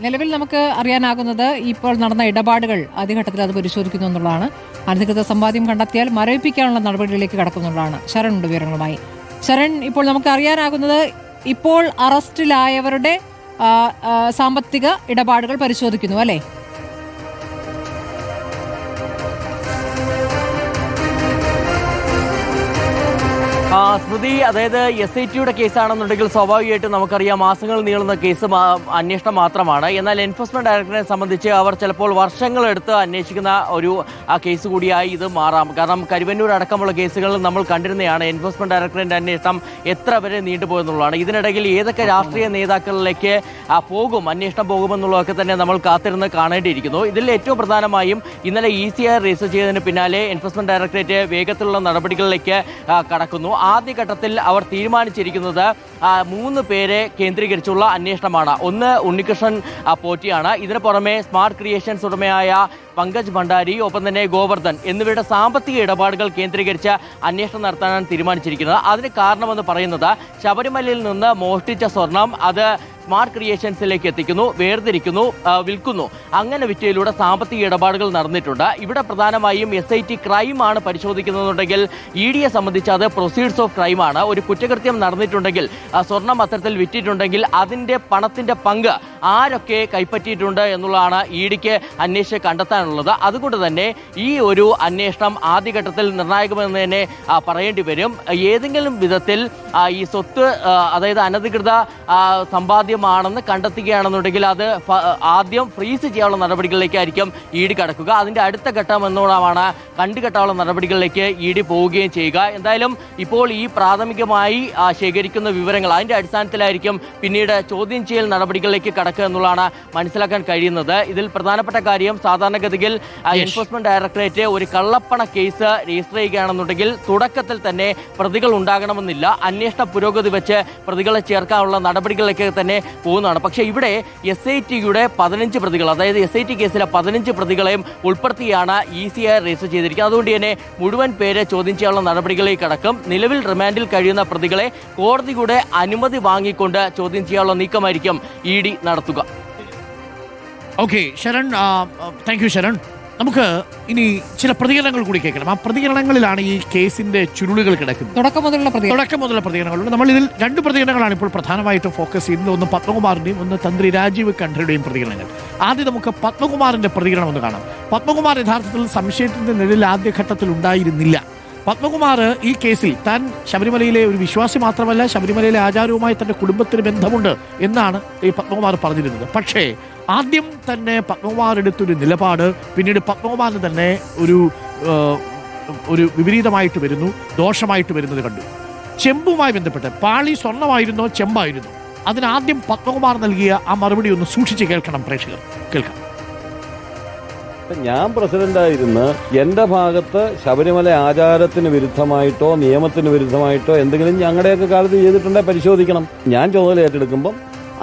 നിലവിൽ നമുക്ക് അറിയാനാകുന്നത് ഇപ്പോൾ നടന്ന ഇടപാടുകൾ ആദ്യഘട്ടത്തിൽ അത് പരിശോധിക്കുന്നു എന്നുള്ളതാണ്. അനധികൃത സമ്പാദ്യം കണ്ടെത്തിയാൽ മരവിപ്പിക്കാനുള്ള നടപടികളിലേക്ക് കടക്കുന്നുള്ളതാണ്. ശരൺ ഉണ്ട് വിവരങ്ങളുമായി. ശരൺ, ഇപ്പോൾ നമുക്ക് അറിയാനാകുന്നത് ഇപ്പോൾ അറസ്റ്റിലായവരുടെ സാമ്പത്തിക ഇടപാടുകൾ പരിശോധിക്കുന്നു അല്ലേ? സ്മൃതി, അതായത് SITയുടെ കേസാണെന്നുണ്ടെങ്കിൽ സ്വാഭാവികമായിട്ടും നമുക്കറിയാം മാസങ്ങൾ നീളുന്ന കേസ് അന്വേഷണം മാത്രമാണ്. എന്നാൽ എൻഫോഴ്സ്മെന്റ് ഡയറക്ടറെ സംബന്ധിച്ച് അവർ ചിലപ്പോൾ വർഷങ്ങളെടുത്ത് അന്വേഷിക്കുന്ന ഒരു കേസ് കൂടിയായി ഇത് മാറാം. കാരണം കരുവന്നൂർ അടക്കമുള്ള കേസുകളിൽ നമ്മൾ കണ്ടിരുന്നതാണ് എൻഫോഴ്സ്മെന്റ് ഡയറക്ടറിന്റെ അന്വേഷണം എത്ര വരെ നീണ്ടുപോയെന്നുള്ളതാണ്. ഇതിനിടയിൽ ഏതൊക്കെ രാഷ്ട്രീയ നേതാക്കളിലേക്ക് അന്വേഷണം പോകുമെന്നുള്ളതൊക്കെ തന്നെ നമ്മൾ കാത്തിരുന്ന് കാണേണ്ടിയിരിക്കുന്നു. ഇതിൽ ഏറ്റവും പ്രധാനമായും ഇന്നലെ ECR രജിസ്റ്റർ ചെയ്തതിന് പിന്നാലെ എൻഫോഴ്സ്മെന്റ് ഡയറക്ടറേറ്റ് വേഗത്തിലുള്ള നടപടികളിലേക്ക് കടക്കുന്നു. ആദ്യഘട്ടത്തിൽ അവർ തീരുമാനിച്ചിരിക്കുന്നത് 3 പേരെ കേന്ദ്രീകരിച്ചുള്ള അന്വേഷണമാണ്. ഒന്ന് ഉണ്ണികൃഷ്ണൻ പോറ്റിയാണ്. ഇതിന് പുറമെ സ്മാർട്ട് ക്രിയേഷൻസ് ഉടമയായ പങ്കജ് ഭണ്ഡാരി, ഒപ്പം തന്നെ ഗോവർദ്ധൻ എന്നിവരുടെ സാമ്പത്തിക ഇടപാടുകൾ കേന്ദ്രീകരിച്ച് അന്വേഷണം നടത്താനാണ് തീരുമാനിച്ചിരിക്കുന്നത്. അതിന് കാരണമെന്ന് പറയുന്നത് ശബരിമലയിൽ നിന്ന് മോഷ്ടിച്ച സ്വർണം അത് സ്മാർട്ട് ക്രിയേഷൻസിലേക്ക് എത്തിക്കുന്നു, വേർതിരിക്കുന്നു, വിൽക്കുന്നു. അങ്ങനെ വിറ്റയിലൂടെ സാമ്പത്തിക ഇടപാടുകൾ നടന്നിട്ടുണ്ട്. ഇവിടെ പ്രധാനമായും SIT ക്രൈം ആണ് പരിശോധിക്കുന്നതെന്നുണ്ടെങ്കിൽ EDയെ സംബന്ധിച്ച് അത് പ്രൊസീഡ്സ് ഓഫ് ക്രൈം ആണ്. ഒരു കുറ്റകൃത്യം നടന്നിട്ടുണ്ടെങ്കിൽ, സ്വർണം അത്തരത്തിൽ വിറ്റിട്ടുണ്ടെങ്കിൽ അതിന്റെ പണത്തിന്റെ പങ്ക് ആരൊക്കെ കൈപ്പറ്റിയിട്ടുണ്ട് എന്നുള്ളതാണ് EDക്ക് അന്വേഷിച്ച് കണ്ടെത്താനുള്ളത്. അതുകൊണ്ട് തന്നെ ഈ ഒരു അന്വേഷണം ആദ്യഘട്ടത്തിൽ നിർണായകമെന്ന് തന്നെ പറയേണ്ടി വരും. ഏതെങ്കിലും വിധത്തിൽ ഈ സ്വത്ത്, അതായത് അനധികൃത സമ്പാദ്യമാണെന്ന് കണ്ടെത്തുകയാണെന്നുണ്ടെങ്കിൽ അത് ആദ്യം ഫ്രീസ് ചെയ്യാനുള്ള നടപടികളിലേക്കായിരിക്കും ED കടക്കുക. അതിന്റെ അടുത്ത ഘട്ടം എന്നോണമാണ് കണ്ടുകെട്ടാനുള്ള നടപടികളിലേക്ക് ED പോവുകയും ചെയ്യുക. എന്തായാലും ഇപ്പോൾ ഈ പ്രാഥമികമായി ശേഖരിക്കുന്ന വിവരങ്ങൾ അതിന്റെ അടിസ്ഥാനത്തിലായിരിക്കും പിന്നീട് ചോദ്യം ചെയ്യൽ നടപടികളിലേക്ക് കടക്കുക എന്നുള്ളതാണ് മനസ്സിലാക്കാൻ കഴിയുന്നത്. ഇതിൽ പ്രധാനപ്പെട്ട കാര്യം, സാധാരണഗതിയിൽ എൻഫോഴ്സ്മെന്റ് ഡയറക്ടറേറ്റ് ഒരു കള്ളപ്പണ കേസ് രജിസ്റ്റർ ചെയ്യുകയാണെന്നുണ്ടെങ്കിൽ തുടക്കത്തിൽ തന്നെ പ്രതികൾ ഉണ്ടാകണമെന്നില്ല. അന്വേഷണ പുരോഗതി വെച്ച് പ്രതികളെ ചേർക്കാനുള്ള നടപടികളിലേക്ക് തന്നെ പോകുന്നതാണ്. പക്ഷേ ഇവിടെ SITയുടെ 15 പ്രതികൾ, അതായത് SIT കേസിലെ 15 പ്രതികളെയും ഉൾപ്പെടുത്തിയാണ് ECR രജിസ്റ്റർ ചെയ്തിരിക്കുന്നത്. അതുകൊണ്ട് തന്നെ മുഴുവൻ പേരെ ചോദ്യം ചെയ്യാനുള്ള നടപടികളിലേക്ക് കടക്കും. നിലവിൽ റിമാൻഡിൽ കഴിയുന്ന പ്രതികളെ കോടതിയുടെ അനുമതി വാങ്ങിക്കൊണ്ട് ചോദ്യം ചെയ്യാനുള്ള നീക്കമായിരിക്കും ED നടത്തുക. Okay Sharan, thank you Sharan. നമുക്ക് ഇനി ചില പ്രതികരണങ്ങൾ കൂടി കേൾക്കണം. ആ പ്രതികരണങ്ങളിലാണ് ഈ കേസിന്റെ ചുരുളുകൾ കിടക്കുന്നത്. തുടക്കം മുതലുള്ള പ്രതികരണങ്ങളുണ്ട്. നമ്മൾ ഇതിൽ 2 പ്രതികരണങ്ങളാണ് ഇപ്പോൾ പ്രധാനമായിട്ടും ഫോക്കസ് ചെയ്യുന്നത്. ഒന്ന് പത്മകുമാറിന്റെയും ഒന്ന് തന്ത്രി രാജീവ് കണ്ഠരുടെയും പ്രതികരണങ്ങൾ. ആദ്യം നമുക്ക് പത്മകുമാറിന്റെ പ്രതികരണം ഒന്ന് കാണാം. പത്മകുമാർ യഥാർത്ഥത്തിൽ സംശയത്തിന്റെ നിഴലിൽ ആദ്യഘട്ടത്തിൽ ഉണ്ടായിരുന്നില്ല. പത്മകുമാർ ഈ കേസിൽ താൻ ശബരിമലയിലെ ഒരു വിശ്വാസി മാത്രമല്ല, ശബരിമലയിലെ ആചാരവുമായി തന്റെ കുടുംബത്തിന് ബന്ധമുണ്ട് എന്നാണ് ഈ പത്മകുമാർ പറഞ്ഞിരുന്നത്. പക്ഷേ ആദ്യം തന്നെ പത്മകുമാർ എടുത്തൊരു നിലപാട് പിന്നീട് പത്മകുമാറിന് തന്നെ ഒരു വിപരീതമായിട്ട് വരുന്നു, ദോഷമായിട്ട് വരുന്നത് കണ്ടു. ചെമ്പുമായി ബന്ധപ്പെട്ട് പാളി സ്വർണ്ണമായിരുന്നോ ചെമ്പായിരുന്നോ, അതിനാദ്യം പത്മകുമാർ നൽകിയ ആ മറുപടി ഒന്ന് സൂക്ഷിച്ച് കേൾക്കണം പ്രേക്ഷകർ. കേൾക്കാം. ഞാൻ പ്രസിഡന്റായിരുന്ന് എൻ്റെ ഭാഗത്ത് ശബരിമല ആചാരത്തിന് വിരുദ്ധമായിട്ടോ നിയമത്തിന് വിരുദ്ധമായിട്ടോ എന്തെങ്കിലും ഞങ്ങളുടെയൊക്കെ കാലത്ത് ചെയ്തിട്ടുണ്ടെങ്കിൽ പരിശോധിക്കണം. ഞാൻ ചുമതല ഏറ്റെടുക്കുമ്പം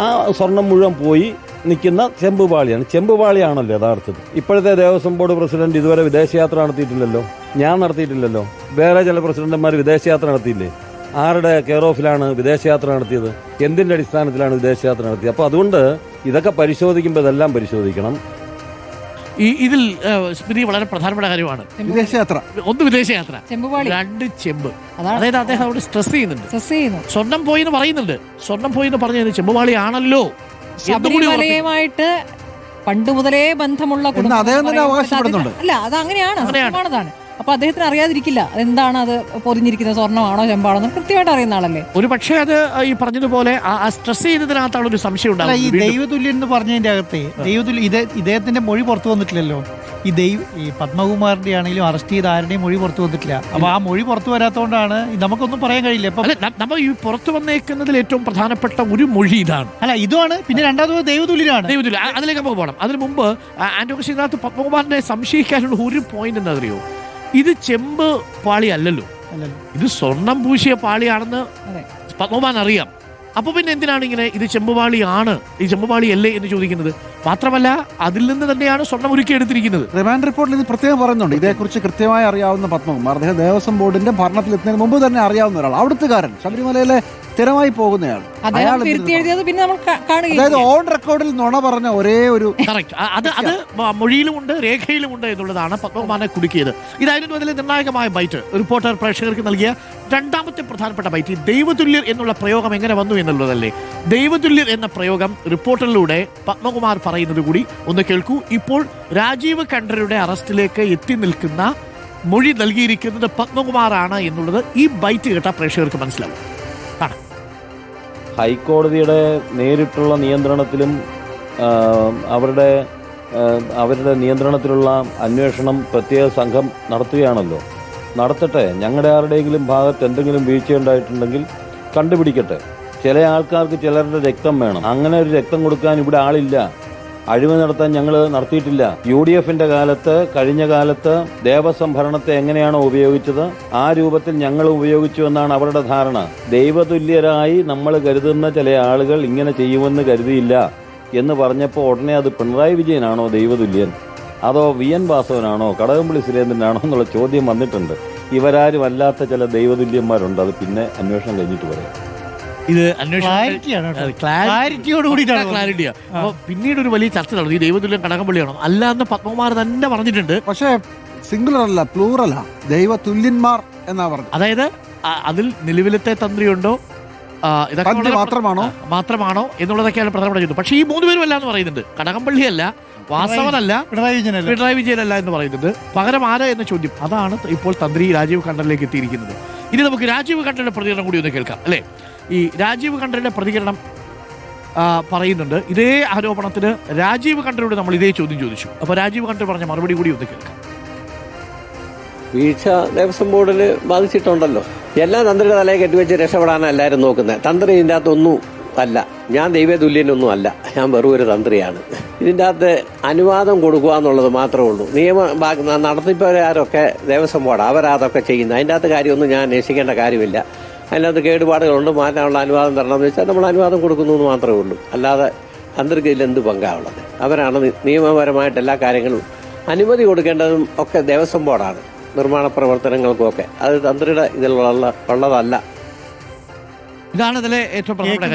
ആ സ്വർണം മുഴുവൻ പോയി നിൽക്കുന്ന ചെമ്പുപാളിയാണ്. ചെമ്പുപാളിയാണല്ലോ യഥാർത്ഥത്തിൽ. ഇപ്പോഴത്തെ ദേവസ്വം ബോർഡ് പ്രസിഡന്റ് ഇതുവരെ വിദേശയാത്ര നടത്തിയിട്ടില്ലല്ലോ. ഞാൻ നടത്തിയിട്ടില്ലല്ലോ. വേറെ ചില പ്രസിഡന്റുമാർ വിദേശയാത്ര നടത്തിയില്ലേ? ആരുടെ കെയർ ഓഫിലാണ് വിദേശയാത്ര നടത്തിയത്? എന്തിൻ്റെ അടിസ്ഥാനത്തിലാണ് വിദേശയാത്ര നടത്തിയത്? അപ്പോൾ അതുകൊണ്ട് ഇതൊക്കെ പരിശോധിക്കുമ്പോൾ ഇതെല്ലാം പരിശോധിക്കണം. ഇതിൽ സ്മൃതി വളരെ പ്രധാനപ്പെട്ട കാര്യമാണ്. വിദേശയാത്ര, ഒന്ന് വിദേശയാത്ര, 2 ചെമ്പ്. അതായത് അദ്ദേഹം അവിടെ സ്ട്രെസ് ചെയ്യുന്നുണ്ട്. സ്വർണം പോയി എന്ന് പറയുന്നുണ്ട്. സ്വർണം പോയി എന്ന് പറഞ്ഞത് ചെമ്പുപാളിയാണല്ലോ. ശബരിമലയുമായിട്ട് പണ്ട് മുതലേ ബന്ധമുള്ള കുടുംബം അദ്ദേഹം തന്നെ എന്ന് പറയുന്നത് അവകാശപ്പെടുന്നുണ്ട്. അല്ല, അത് അങ്ങനെയാണ്, സത്യമാണതാണ്. അപ്പൊ അദ്ദേഹത്തിന് അറിയാതിരിക്കില്ല അതെന്താണ്, അത് പൊതിഞ്ഞിരിക്കുന്ന സ്വർണ്ണമാണോ ചെമ്പാണോ എന്ന് കൃത്യമായിട്ട് അറിയുന്ന ആളല്ലേ. ഒരു പക്ഷേ അത് ഈ പറഞ്ഞതുപോലെ ആ സ്ട്രെസ് ചെയ്തതിനകത്താണ് ഒരു സംശയം ഈ ഉണ്ടാകുന്നത്. ദൈവതുല്യൻ എന്ന് പറഞ്ഞതിന്റെ അകത്തെ ദൈവതുല്യ ഇദ്ദേഹത്തിന്റെ മൊഴി പുറത്തു വന്നിട്ടില്ലല്ലോ. ഈ പത്മകുമാറിന്റെ ആണെങ്കിലും അറസ്റ്റ് ചെയ്ത ആരുടെയും മൊഴി പുറത്തു വന്നിട്ടില്ല. അപ്പൊ ആ മൊഴി പുറത്തു വരാത്തോണ്ടാണ് നമുക്കൊന്നും പറയാൻ കഴിയില്ല. അല്ല, നമ്മൾ ഈ പുറത്തു വന്നേക്കുന്നതിൽ ഏറ്റവും പ്രധാനപ്പെട്ട ഒരു മൊഴി ഇതാണ്. അല്ല, ഇതുമാണ്. പിന്നെ രണ്ടാമത് ദൈവതുല്യനാണ്. അതിലേക്ക് നമുക്ക് പോകണം. അതിനു മുമ്പ് ആന്റോ ശ്രീനാഥ് പത്മകുമാറിനെ സംശയിക്കാനുള്ള ഒരു പോയിന്റ് എന്താ അറിയോ, ഇത് ചെമ്പ് പാളി അല്ലല്ലോ, ഇത് സ്വർണം പൂശിയ പാളിയാണെന്ന് പത്മകുമാൻ അറിയാം. അപ്പൊ പിന്നെ എന്തിനാണ് ഇങ്ങനെ ഇത് ചെമ്പുപാളിയാണ്, ഈ ചെമ്പുപാളി അല്ലേ എന്ന് ചോദിക്കുന്നത്? മാത്രമല്ല അതിൽ നിന്ന് തന്നെയാണ് സ്വർണം ഉരുക്കി എടുത്തിരിക്കുന്നത്. റിമാൻഡ് റിപ്പോർട്ടിൽ ഇത് പ്രത്യേകം പറയുന്നുണ്ട്. ഇതേക്കുറിച്ച് കൃത്യമായി അറിയാവുന്ന പത്മകുമാർ, അദ്ദേഹം ദേവസ്വം ബോർഡിന്റെ ഭരണത്തിലെത്തുന്നതിന് മുമ്പ് തന്നെ അറിയാവുന്ന ഒരാൾ, അവിടുത്തുകാരൻ, ശബരിമലയിലെ സ്ഥിരമായി പോകുന്നയാൾ. അതായത് ഓൺ റെക്കോർഡിൽ നുണ പറഞ്ഞ ഒരേ ഒരു അത് മൊഴിയിലുമുണ്ട് രേഖയിലുമുണ്ട് എന്നുള്ളതാണ് പത്മകുമാറിനെ കുടുക്കിയത്. ഇതായിരുന്നു അതിലെ നിർണായകമായ ബൈറ്റ്. റിപ്പോർട്ടർ പ്രേക്ഷകർക്ക് നൽകിയ രണ്ടാമത്തെ പ്രധാനപ്പെട്ട ബൈറ്റ്. ദൈവതുല്യർ എന്നുള്ള പ്രയോഗം എങ്ങനെ വന്നു എന്നുള്ളതല്ലേ. ദൈവതുല്യർ എന്ന പ്രയോഗം റിപ്പോർട്ടറിലൂടെ പത്മകുമാർ പറയുന്നത് കൂടി ഒന്ന് കേൾക്കൂ. ഇപ്പോൾ രാജീവ് കണ്ഠരുടെ അറസ്റ്റിലേക്ക് എത്തി നിൽക്കുന്ന മൊഴി നൽകിയിരിക്കുന്നത് പത്മകുമാറാണ് എന്നുള്ളത് ഈ ബൈറ്റ് കേട്ട പ്രേക്ഷകർക്ക് മനസ്സിലാവും. ഹൈക്കോടതിയുടെ നേരിട്ടുള്ള നിയന്ത്രണത്തിലും അവരുടെ നിയന്ത്രണത്തിലുള്ള അന്വേഷണം പ്രത്യേക സംഘം നടത്തുകയാണല്ലോ. നടത്തട്ടെ. ഞങ്ങളുടെ ആരുടെയെങ്കിലും ഭാഗത്ത് എന്തെങ്കിലും വീഴ്ചയുണ്ടായിട്ടുണ്ടെങ്കിൽ കണ്ടുപിടിക്കട്ടെ. ചില ആൾക്കാർക്ക് ചിലരുടെ രക്തം വേണം. അങ്ങനെ ഒരു രക്തം കൊടുക്കാൻ ഇവിടെ ആളില്ല. അഴിമതി നടത്താൻ ഞങ്ങൾ നടത്തിയിട്ടില്ല. UDFന്റെ കാലത്ത്, കഴിഞ്ഞ കാലത്ത് ദേവസ്വം ഭരണത്തെ എങ്ങനെയാണോ ഉപയോഗിച്ചത് ആ രൂപത്തിൽ ഞങ്ങൾ ഉപയോഗിച്ചു എന്നാണ് അവരുടെ ധാരണ. ദൈവതുല്യരായി നമ്മൾ കരുതുന്ന ചില ആളുകൾ ഇങ്ങനെ ചെയ്യുമെന്ന് കരുതിയില്ല എന്ന് പറഞ്ഞപ്പോൾ ഉടനെ അത് പിണറായി വിജയനാണോ ദൈവതുല്യൻ, അതോ VN വാസവനാണോ, കടകംപള്ളി സുരേന്ദ്രനാണോ എന്നുള്ള ചോദ്യം വന്നിട്ടുണ്ട്. ഇവരാരും അല്ലാത്ത ചില ദൈവതുല്യന്മാരുണ്ട്. അത് പിന്നെ അന്വേഷണം കഴിഞ്ഞിട്ട് പറയാം. ഇത് ക്ലാരിറ്റിയാ. അപ്പൊ പിന്നീട് ഒരു വലിയ ചർച്ച നടന്നു. ഈ ദൈവതുല്യം കടകംപള്ളിയാണോ അല്ല എന്ന് പത്മകുമാർ തന്നെ പറഞ്ഞിട്ടുണ്ട്. പക്ഷേ സിംഗുലർ അല്ല, പ്ലൂറലാ, ദൈവതുല്യന്മാർ എന്നാ പറഞ്ഞു. അതായത് അതിൽ നിലവിലത്തെ തന്ത്രിയുണ്ടോ, ഇതൊക്കെ മാത്രമാണോ എന്നുള്ളതൊക്കെയാണ് പ്രധാനപ്പെട്ട ചോദ്യം. പക്ഷേ ഈ മൂന്ന് പേരും അല്ല എന്ന് പറയുന്നുണ്ട്. കടകംപള്ളിയല്ല, വാസവനല്ല, പിണറായി വിജയനല്ല എന്ന് പറയുന്നത്. പകരം ആര് എന്ന ചോദ്യം, അതാണ് ഇപ്പോൾ തന്ത്രി രാജീവ് കണ്ഠനിലേക്ക് എത്തിയിരിക്കുന്നത്. ഇനി നമുക്ക് രാജീവ് കണ്ഠന്റെ പ്രതികരണം കൂടി ഒന്ന് കേൾക്കാം അല്ലേ. ഈ രാജീവ് കണ്ഠന്റെ പ്രതികരണം പറയുന്നുണ്ട്. ഇതേ ആരോപണത്തിന് രാജീവ് കണ്ഠനോട് നമ്മൾ ഇതേ ചോദ്യം ചോദിച്ചു. അപ്പോൾ രാജീവ് കണ്ഠൻ പറഞ്ഞ മറുപടി കൂടി ഒന്ന് കേൾക്കാം. വീഴ്ച ദേവസ്വം ബോർഡിന് ബാധിച്ചിട്ടുണ്ടല്ലോ. എല്ലാ തന്ത്രിയുടെ തലയെ കെട്ടിവെച്ച് രക്ഷപ്പെടാനാണ് എല്ലാവരും നോക്കുന്നത്. തന്ത്രി ഇതിൻ്റെ അകത്തൊന്നും അല്ല. ഞാൻ ദൈവതുല്യനൊന്നും അല്ല, ഞാൻ വെറും ഒരു തന്ത്രിയാണ്. ഇതിൻ്റെ അകത്ത് അനുവാദം കൊടുക്കുക എന്നുള്ളത് മാത്രമേ ഉള്ളൂ. നടത്തിപ്പുകാരൊക്കെ ദേവസ്വം ബോർഡ് അവരതൊക്കെ ചെയ്യുന്നത്. അതിൻ്റെ അകത്ത് കാര്യമൊന്നും ഞാൻ അന്വേഷിക്കേണ്ട കാര്യമില്ല. അതിനകത്ത് കേടുപാടുകളുണ്ട്, മാറ്റാനുള്ള അനുവാദം തരണമെന്ന് വെച്ചാൽ നമ്മൾ അനുവാദം കൊടുക്കുന്നു എന്ന് മാത്രമേ ഉള്ളൂ. അല്ലാതെ തന്ത്രിക്ക് ഇതിലെന്ത് പങ്കാവുള്ളത്? അവരാണ് നിയമപരമായിട്ട് എല്ലാ കാര്യങ്ങളും അനുമതി കൊടുക്കേണ്ടതും ഒക്കെ ദേവസ്വം ബോർഡാണ്. നിർമ്മാണ പ്രവർത്തനങ്ങൾക്കും ഒക്കെ അത് തന്ത്രിയുടെ ഇതിലുള്ളതല്ല. ഇതാണ് ഇതിലെ ഏറ്റവും പ്രധാനപ്പെട്ട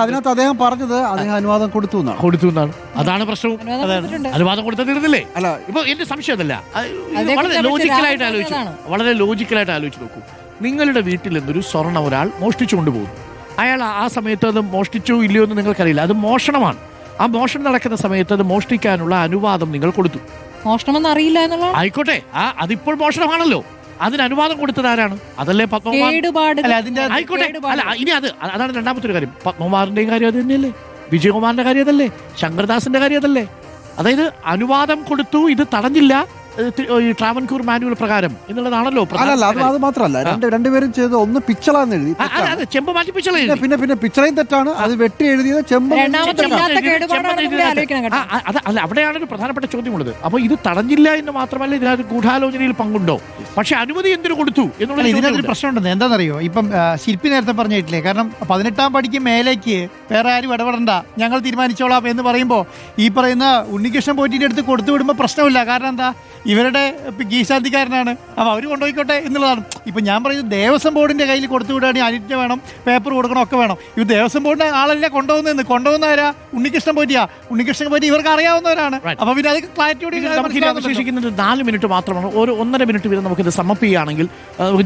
അതിനകത്ത് അദ്ദേഹം പറഞ്ഞത് അദ്ദേഹം അനുവാദം കൊടുത്തു എന്നാണ്. അതാണ് പ്രശ്നവും. അനുവാദം കൊടുത്താൽ തീർന്നില്ലേ? അല്ല, ഇപ്പൊ എന്റെ സംശയം അതല്ല. വളരെ ലോജിക്കലായിട്ട് ആലോചിച്ച് നോക്കൂ. നിങ്ങളുടെ വീട്ടിൽ നിന്നൊരു സ്വർണം ഒരാൾ മോഷ്ടിച്ചു കൊണ്ടുപോകുന്നു. അയാൾ ആ സമയത്ത് അത് മോഷ്ടിച്ചോ ഇല്ലയോ എന്ന് നിങ്ങൾക്കറിയില്ല. അത് മോഷണമാണ്. ആ മോഷണം നടക്കുന്ന സമയത്ത് അത് മോഷ്ടിക്കാനുള്ള അനുവാദം നിങ്ങൾ കൊടുത്തു. മോഷണമെന്ന് അറിയില്ല എന്നുള്ള ആയിക്കോട്ടെ, അതിപ്പോൾ മോഷണമാണല്ലോ. അതിന് അനുവാദം കൊടുത്തത് ആരാണ്? അതല്ലേ പത്മകുമാർ. ആയിക്കോട്ടെ, അല്ല ഇനി അതാണ് രണ്ടാമത്തെ ഒരു കാര്യം. പത്മകുമാറിന്റെയും കാര്യം അത് തന്നെയല്ലേ, വിജയകുമാറിന്റെ കാര്യം അതല്ലേ, ശങ്കർദാസിന്റെ കാര്യം അതല്ലേ. അതായത് അനുവാദം കൊടുത്തു, ഇത് തടഞ്ഞില്ല ട്രാവൻകൂർ മാനുവൽ പ്രകാരം എന്നുള്ളതാണല്ലോ. അത് മാത്രമല്ല, രണ്ടുപേരും ചെയ്ത് ഒന്ന് പിച്ചളാന്ന് എഴുതി, ചെമ്പ് മാറ്റി പിച്ചള, പിന്നെ പിച്ചളയും തെറ്റാണ്, അത് വെട്ടി എഴുതിയത് ചെമ്പ്. അല്ല, അവിടെയാണ് ഒരു പ്രധാനപ്പെട്ട ചോദ്യമുള്ളത്. അപ്പൊ ഇത് തടഞ്ഞില്ല എന്ന് മാത്രമല്ല, ഇതിനകത്ത് ഗൂഢാലോചനയിൽ പങ്കുണ്ടോ? പക്ഷെ അനുമതി എന്തിനു കൊടുത്തു എന്നുള്ള ഇതിനകത്തൊരു പ്രശ്നമുണ്ടെന്ന്. എന്താണെന്നറിയോ, ഇപ്പം ശില്പി നേരത്തെ പറഞ്ഞിട്ടില്ലേ, കാരണം 18ാം പടിക്ക് മേലേക്ക് വേറെ ആരും ഇടപെടണ്ട, ഞങ്ങൾ തീരുമാനിച്ചോളാം എന്ന് പറയുമ്പോൾ ഈ പറയുന്ന ഉണ്ണികൃഷ്ണൻ പോറ്റിന്റെ അടുത്ത് കൊടുത്തു വിടുമ്പോൾ പ്രശ്നമില്ല. കാരണം എന്താ, ഇവരുടെ കീശാന്തിക്കാരനാണ്, അപ്പോൾ അവർ കൊണ്ടുപോയിക്കോട്ടെ എന്നുള്ളതാണ്. ഇപ്പം ഞാൻ പറയുന്നത് ദേവസ്വം ബോർഡിന്റെ കയ്യിൽ കൊടുത്തു വിടുകയാണെങ്കിൽ അനിറ്റ വേണം, പേപ്പർ കൊടുക്കണം, ഒക്കെ വേണം. ഇത് ദേവസ്വം ബോർഡിന്റെ ആളല്ല കൊണ്ടുപോകുന്ന ആരാ? ഉണ്ണികൃഷ്ണൻ പോറ്റി ഇവർക്ക് അറിയാവുന്നവരാണ്. അപ്പൊ പിന്നെ അത് ക്ലാരിറ്റിയോടെ അവശേഷിക്കുന്നത് 4 മിനിറ്റ് മാത്രമാണ്. ഒരു 1.5 മിനിറ്റ് വീതം നമുക്കിത് സമ്മപ്പ് ചെയ്യുകയാണെങ്കിൽ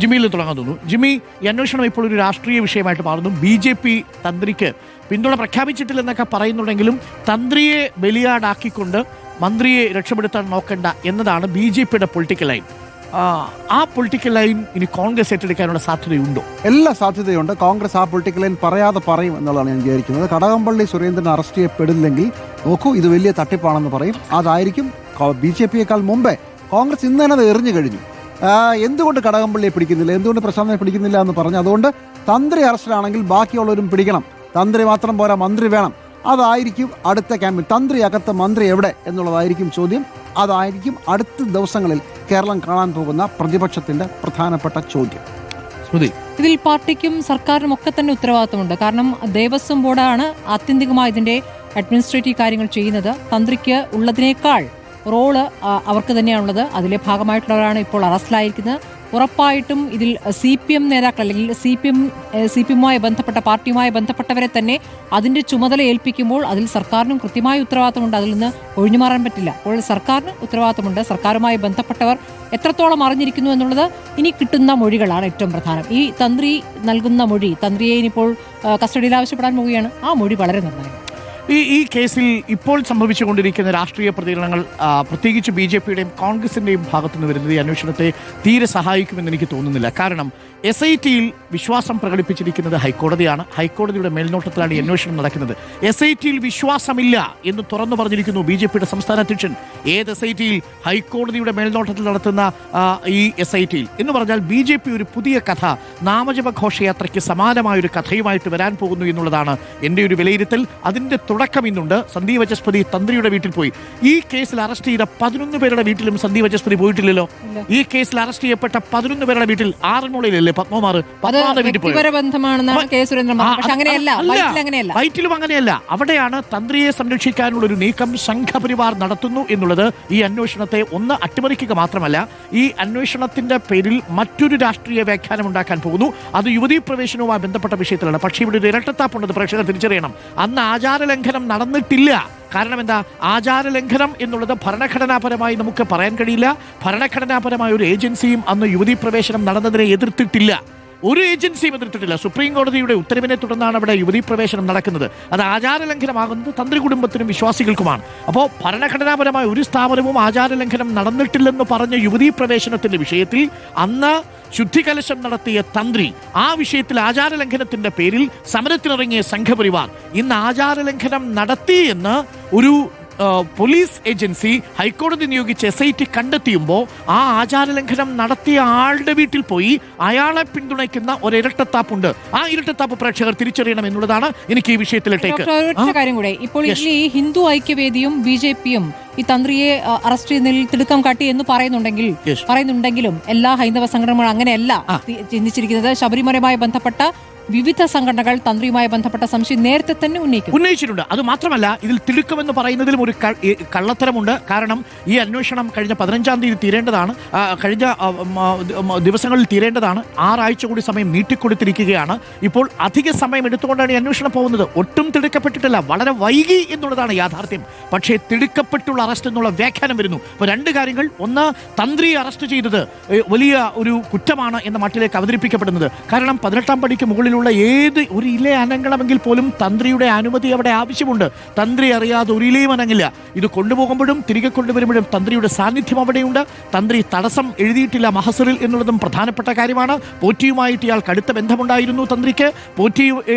ജിമ്മിയിൽ തുടങ്ങാൻ തോന്നുന്നു. ജിമ്മി, ഈ അന്വേഷണം ഇപ്പോൾ ഒരു രാഷ്ട്രീയ വിഷയമായിട്ട് മാറുന്നു. BJP തന്ത്രിക്ക് പിന്തുണ പ്രഖ്യാപിച്ചിട്ടില്ലെന്നൊക്കെ പറയുന്നുണ്ടെങ്കിലും തന്ത്രിയെ ബലിയാടാക്കിക്കൊണ്ട് മന്ത്രിയെ രക്ഷപ്പെടുത്താൻ നോക്കണ്ട എന്നതാണ് BJPയുടെ പൊളിറ്റിക്കൽ ലൈൻ. ആ പൊളിറ്റിക്കൽ ലൈൻ ഇനി കോൺഗ്രസ് ഏറ്റെടുക്കാനുള്ള സാധ്യതയുണ്ടോ? എല്ലാ സാധ്യതയുണ്ട്. കോൺഗ്രസ് ആ പൊളിറ്റിക്കൽ ലൈൻ പറയാതെ പറയും എന്നുള്ളതാണ് ഞാൻ വിചാരിക്കുന്നത്. കടകംപള്ളി സുരേന്ദ്രൻ അറസ്റ്റ് ചെയ്യപ്പെടില്ലെങ്കിൽ നോക്കൂ, ഇത് വലിയ തട്ടിപ്പാണെന്ന് പറയും. അതായിരിക്കും BJPയേക്കാൾ മുമ്പേ കോൺഗ്രസ് ഇന്ന് തന്നെ അത് എറിഞ്ഞു കഴിഞ്ഞു. എന്തുകൊണ്ട് കടകംപള്ളിയെ പിടിക്കുന്നില്ല, എന്തുകൊണ്ട് പ്രശാന്തിനെ പിടിക്കുന്നില്ല എന്ന് പറഞ്ഞു. അതുകൊണ്ട് തന്ത്രി അറസ്റ്റിലാണെങ്കിൽ ബാക്കിയുള്ളവരും പിടിക്കണം. തന്ത്രി മാത്രം പോരാ, മന്ത്രി വേണം. അതായിരിക്കും അടുത്ത ക്യാമ്പയിൻ. തന്ത്രി അകത്ത് മന്ത്രി എവിടെ എന്നുള്ളതായിരിക്കും ചോദ്യം. അതായിരിക്കും അടുത്ത ദിവസങ്ങളിൽ കേരളം കാണാൻ പോകുന്ന പ്രതിപക്ഷത്തിന്റെ പ്രധാനപ്പെട്ട ചോദ്യം. ഇതിൽ പാർട്ടിക്കും സർക്കാരിനും ഒക്കെ തന്നെ ഉത്തരവാദിത്തമുണ്ട്. കാരണം ദേവസ്വം ബോർഡാണ് ആത്യന്തികമായി ഇതിന്റെ അഡ്മിനിസ്ട്രേറ്റീവ് കാര്യങ്ങൾ ചെയ്യുന്നത്. തന്ത്രിക്ക് ഉള്ളതിനേക്കാൾ റോള് അവർക്ക് തന്നെയാണുള്ളത്. അതിലെ ഭാഗമായിട്ടുള്ളവരാണ് ഇപ്പോൾ അറസ്റ്റിലായിരിക്കുന്നത്. ഉറപ്പായിട്ടും ഇതിൽ CPM നേതാക്കൾ അല്ലെങ്കിൽ CPM-മായി ബന്ധപ്പെട്ട പാർട്ടിയുമായി ബന്ധപ്പെട്ടവരെ തന്നെ അതിന്റെ ചുമതല ഏൽപ്പിക്കുമ്പോൾ അതിൽ സർക്കാരിനും കൃത്യമായ ഉത്തരവാദിത്തമുണ്ട്. അതിൽ നിന്ന് ഒഴിഞ്ഞു മാറാൻ പറ്റില്ല. അപ്പോൾ സർക്കാരിന് ഉത്തരവാദിത്തമുണ്ട്. സർക്കാരുമായി ബന്ധപ്പെട്ടവർ എത്രത്തോളം അറിഞ്ഞിരിക്കുന്നു എന്നുള്ളത് ഇനി കിട്ടുന്ന മൊഴികളാണ് ഏറ്റവും പ്രധാനം. ഈ തന്ത്രി നൽകുന്ന മൊഴി, തന്ത്രിയെ ഇനിയിപ്പോൾ കസ്റ്റഡിയിൽ ആവശ്യപ്പെടാൻ പോവുകയാണ്. ആ മൊഴി വളരെ നിർണായകം. ഈ കേസിൽ ഇപ്പോൾ സംഭവിച്ചുകൊണ്ടിരിക്കുന്ന രാഷ്ട്രീയ പ്രതികരണങ്ങൾ പ്രത്യേകിച്ച് BJPയുടെയും കോൺഗ്രസിന്റെയും ഭാഗത്തുനിന്ന് വരുന്നത് ഈ അന്വേഷണത്തെ തീരെ സഹായിക്കുമെന്ന് എനിക്ക് തോന്നുന്നില്ല. കാരണം SITയിൽ വിശ്വാസം പ്രകടിപ്പിച്ചിരിക്കുന്നത് ഹൈക്കോടതിയാണ്. ഹൈക്കോടതിയുടെ മേൽനോട്ടത്തിലാണ് ഈ അന്വേഷണം നടക്കുന്നത്. SITയിൽ വിശ്വാസമില്ല എന്ന് തുറന്നു പറഞ്ഞിരിക്കുന്നു BJPയുടെ സംസ്ഥാന അധ്യക്ഷൻ. ഏത് SITയിൽ? ഹൈക്കോടതിയുടെ മേൽനോട്ടത്തിൽ നടത്തുന്ന ഈ SITയിൽ എന്ന് പറഞ്ഞാൽ BJP ഒരു പുതിയ കഥ, നാമജപ ഘോഷയാത്രയ്ക്ക് സമാനമായൊരു കഥയുമായിട്ട് വരാൻ പോകുന്നു എന്നുള്ളതാണ് എൻ്റെ ഒരു വിലയിരുത്തൽ. അതിൻ്റെ തുടക്കം ഇന്നുണ്ട്. സന്ദീപ് വാചസ്പതി തന്ത്രിയുടെ വീട്ടിൽ പോയി. ഈ കേസിൽ അറസ്റ്റ് ചെയ്ത 11 പേരുടെ വീട്ടിലും സന്ദീപ് വാചസ്പതി പോയിട്ടില്ലല്ലോ. ഈ കേസിൽ അറസ്റ്റ് ചെയ്യപ്പെട്ട 11 പേരുടെ വീട്ടിൽ ആറന്മുളയിലല്ലേ വൈറ്റിലും അങ്ങനെയല്ല. അവിടെയാണ് തന്ത്രിയെ സംരക്ഷിക്കാനുള്ള ഒരു നീക്കം സംഘപരിവാർ നടത്തുന്നു എന്നുള്ളത് ഈ അന്വേഷണത്തെ ഒന്ന് അട്ടിമറിക്കുക മാത്രമല്ല, ഈ അന്വേഷണത്തിന്റെ പേരിൽ മറ്റൊരു രാഷ്ട്രീയ വ്യാഖ്യാനം ഉണ്ടാക്കാൻ പോകുന്നു. അത് യുവതീ പ്രവേശനവുമായി ബന്ധപ്പെട്ട വിഷയത്തിലാണ്. പക്ഷേ ഇവിടെ ഒരു ഇരട്ടത്താപ്പുണ്ടെന്ന് പ്രേക്ഷകർ തിരിച്ചറിയണം. അന്ന് ആചാരലംഘനം നടന്നിട്ടില്ല. കാരണം എന്താ? ആചാരലംഘനം എന്നുള്ളത് ഭരണഘടനാപരമായി നമുക്ക് പറയാൻ കഴിയില്ല. ഭരണഘടനാപരമായ ഒരു ഏജൻസിയും അന്ന് യുവതീ പ്രവേശനം നടന്നതിനെ എതിർത്തിട്ടില്ല. ഒരു ഏജൻസിയും എതിർത്തിട്ടില്ല. സുപ്രീം കോടതിയുടെ ഉത്തരവിനെ തുടർന്നാണ് അവിടെ യുവതീ പ്രവേശനം നടക്കുന്നത്. അത് ആചാരലംഘനമാകുന്നത് തന്ത്രി കുടുംബത്തിനും വിശ്വാസികൾക്കുമാണ്. അപ്പോൾ ഭരണഘടനാപരമായ ഒരു സ്ഥാപനവും ആചാരലംഘനം നടന്നിട്ടില്ലെന്ന് പറഞ്ഞ യുവതീ പ്രവേശനത്തിന്റെ വിഷയത്തിൽ അന്ന് ശുദ്ധികലശം നടത്തിയ തന്ത്രി, ആ വിഷയത്തിൽ ആചാരലംഘനത്തിന്റെ പേരിൽ സമരത്തിനിറങ്ങിയ സംഘപരിവാർ ഇന്ന് ആചാരലംഘനം നടത്തി എന്ന് ഒരു പോലീസ് ഏജൻസി ഹൈക്കോടതി നിയോഗിച്ച് SIT കണ്ടെത്തിയുമ്പോൾ ആ ആചാരലംഘനം നടത്തിയ ആളുടെ വീട്ടിൽ പോയി അയാളെ പിന്തുണയ്ക്കുന്ന ഒരു ഇരട്ടത്താപ്പുണ്ട്. ആ ഇരട്ടത്താപ്പ് പ്രേക്ഷകർ തിരിച്ചറിയണം എന്നുള്ളതാണ് എനിക്ക് ഈ വിഷയത്തിലെ കാര്യം കൂടെ. ഇപ്പോൾ ഈ ഹിന്ദു ഐക്യവേദിയും BJPയും ഈ തന്ത്രിയെ അറസ്റ്റ് ചെയ്യുന്നതിൽ തിടുക്കം കാട്ടി എന്ന് പറയുന്നുണ്ടെങ്കിലും എല്ലാ ഹൈന്ദവ സംഘടനകളും അങ്ങനെയല്ല ചിന്തിച്ചിരിക്കുന്നത്. ശബരിമലയുമായി ബന്ധപ്പെട്ട വിവിധ സംഘടനകൾ തന്ത്രിയുമായി ബന്ധപ്പെട്ട സംശയം നേരത്തെ തന്നെ ഉന്നയിച്ചിട്ടുണ്ട്. അത് മാത്രമല്ല, ഇതിൽ തിടുക്കമെന്ന് പറയുന്നതിലും ഒരു കള്ളത്തരമുണ്ട്. കാരണം ഈ അന്വേഷണം കഴിഞ്ഞ 15-ാം തീയതി തീരേണ്ടതാണ്, കഴിഞ്ഞ ദിവസങ്ങളിൽ തീരേണ്ടതാണ്. 6 ആഴ്ച കൂടി സമയം നീട്ടിക്കൊടുത്തിരിക്കുകയാണ്. ഇപ്പോൾ അധിക സമയം എടുത്തുകൊണ്ടാണ് ഈ അന്വേഷണം പോകുന്നത്. ഒട്ടും തിടുക്കപ്പെട്ടിട്ടില്ല, വളരെ വൈകി എന്നുള്ളതാണ് യാഥാർത്ഥ്യം. പക്ഷേ തിടുക്കപ്പെട്ടുള്ള അറസ്റ്റ് എന്നുള്ള വ്യാഖ്യാനം വരുന്നു. ഇപ്പോൾ 2 കാര്യങ്ങൾ. ഒന്ന്, തന്ത്രിയെ അറസ്റ്റ് ചെയ്തത് വലിയ ഒരു കുറ്റമാണ് എന്ന മട്ടിലേക്ക് അവതരിപ്പിക്കപ്പെടുന്നത്. കാരണം 18-ാം പടിക്ക് മുകളിൽ ഏത് ഒരു ഇല അനങ്ങണമെങ്കിൽ പോലും തന്ത്രിയുടെ അനുമതി അവിടെ ആവശ്യമുണ്ട്. തന്ത്രി അറിയാതെ ഒരു ഇലയും അനങ്ങില്ല. ഇത് കൊണ്ടുപോകുമ്പോഴും തിരികെ കൊണ്ടുവരുമ്പോഴും തന്ത്രിയുടെ സാന്നിധ്യം അവിടെയുണ്ട്. തന്ത്രി തടസ്സം എഴുതിയിട്ടില്ല മഹസറിൽ എന്നുള്ളതും പ്രധാനപ്പെട്ട കാര്യമാണ്. പോറ്റിയുമായിട്ട് ഇയാൾക്ക് അടുത്ത ബന്ധമുണ്ടായിരുന്നു തന്ത്രിക്ക്. പോറ്റി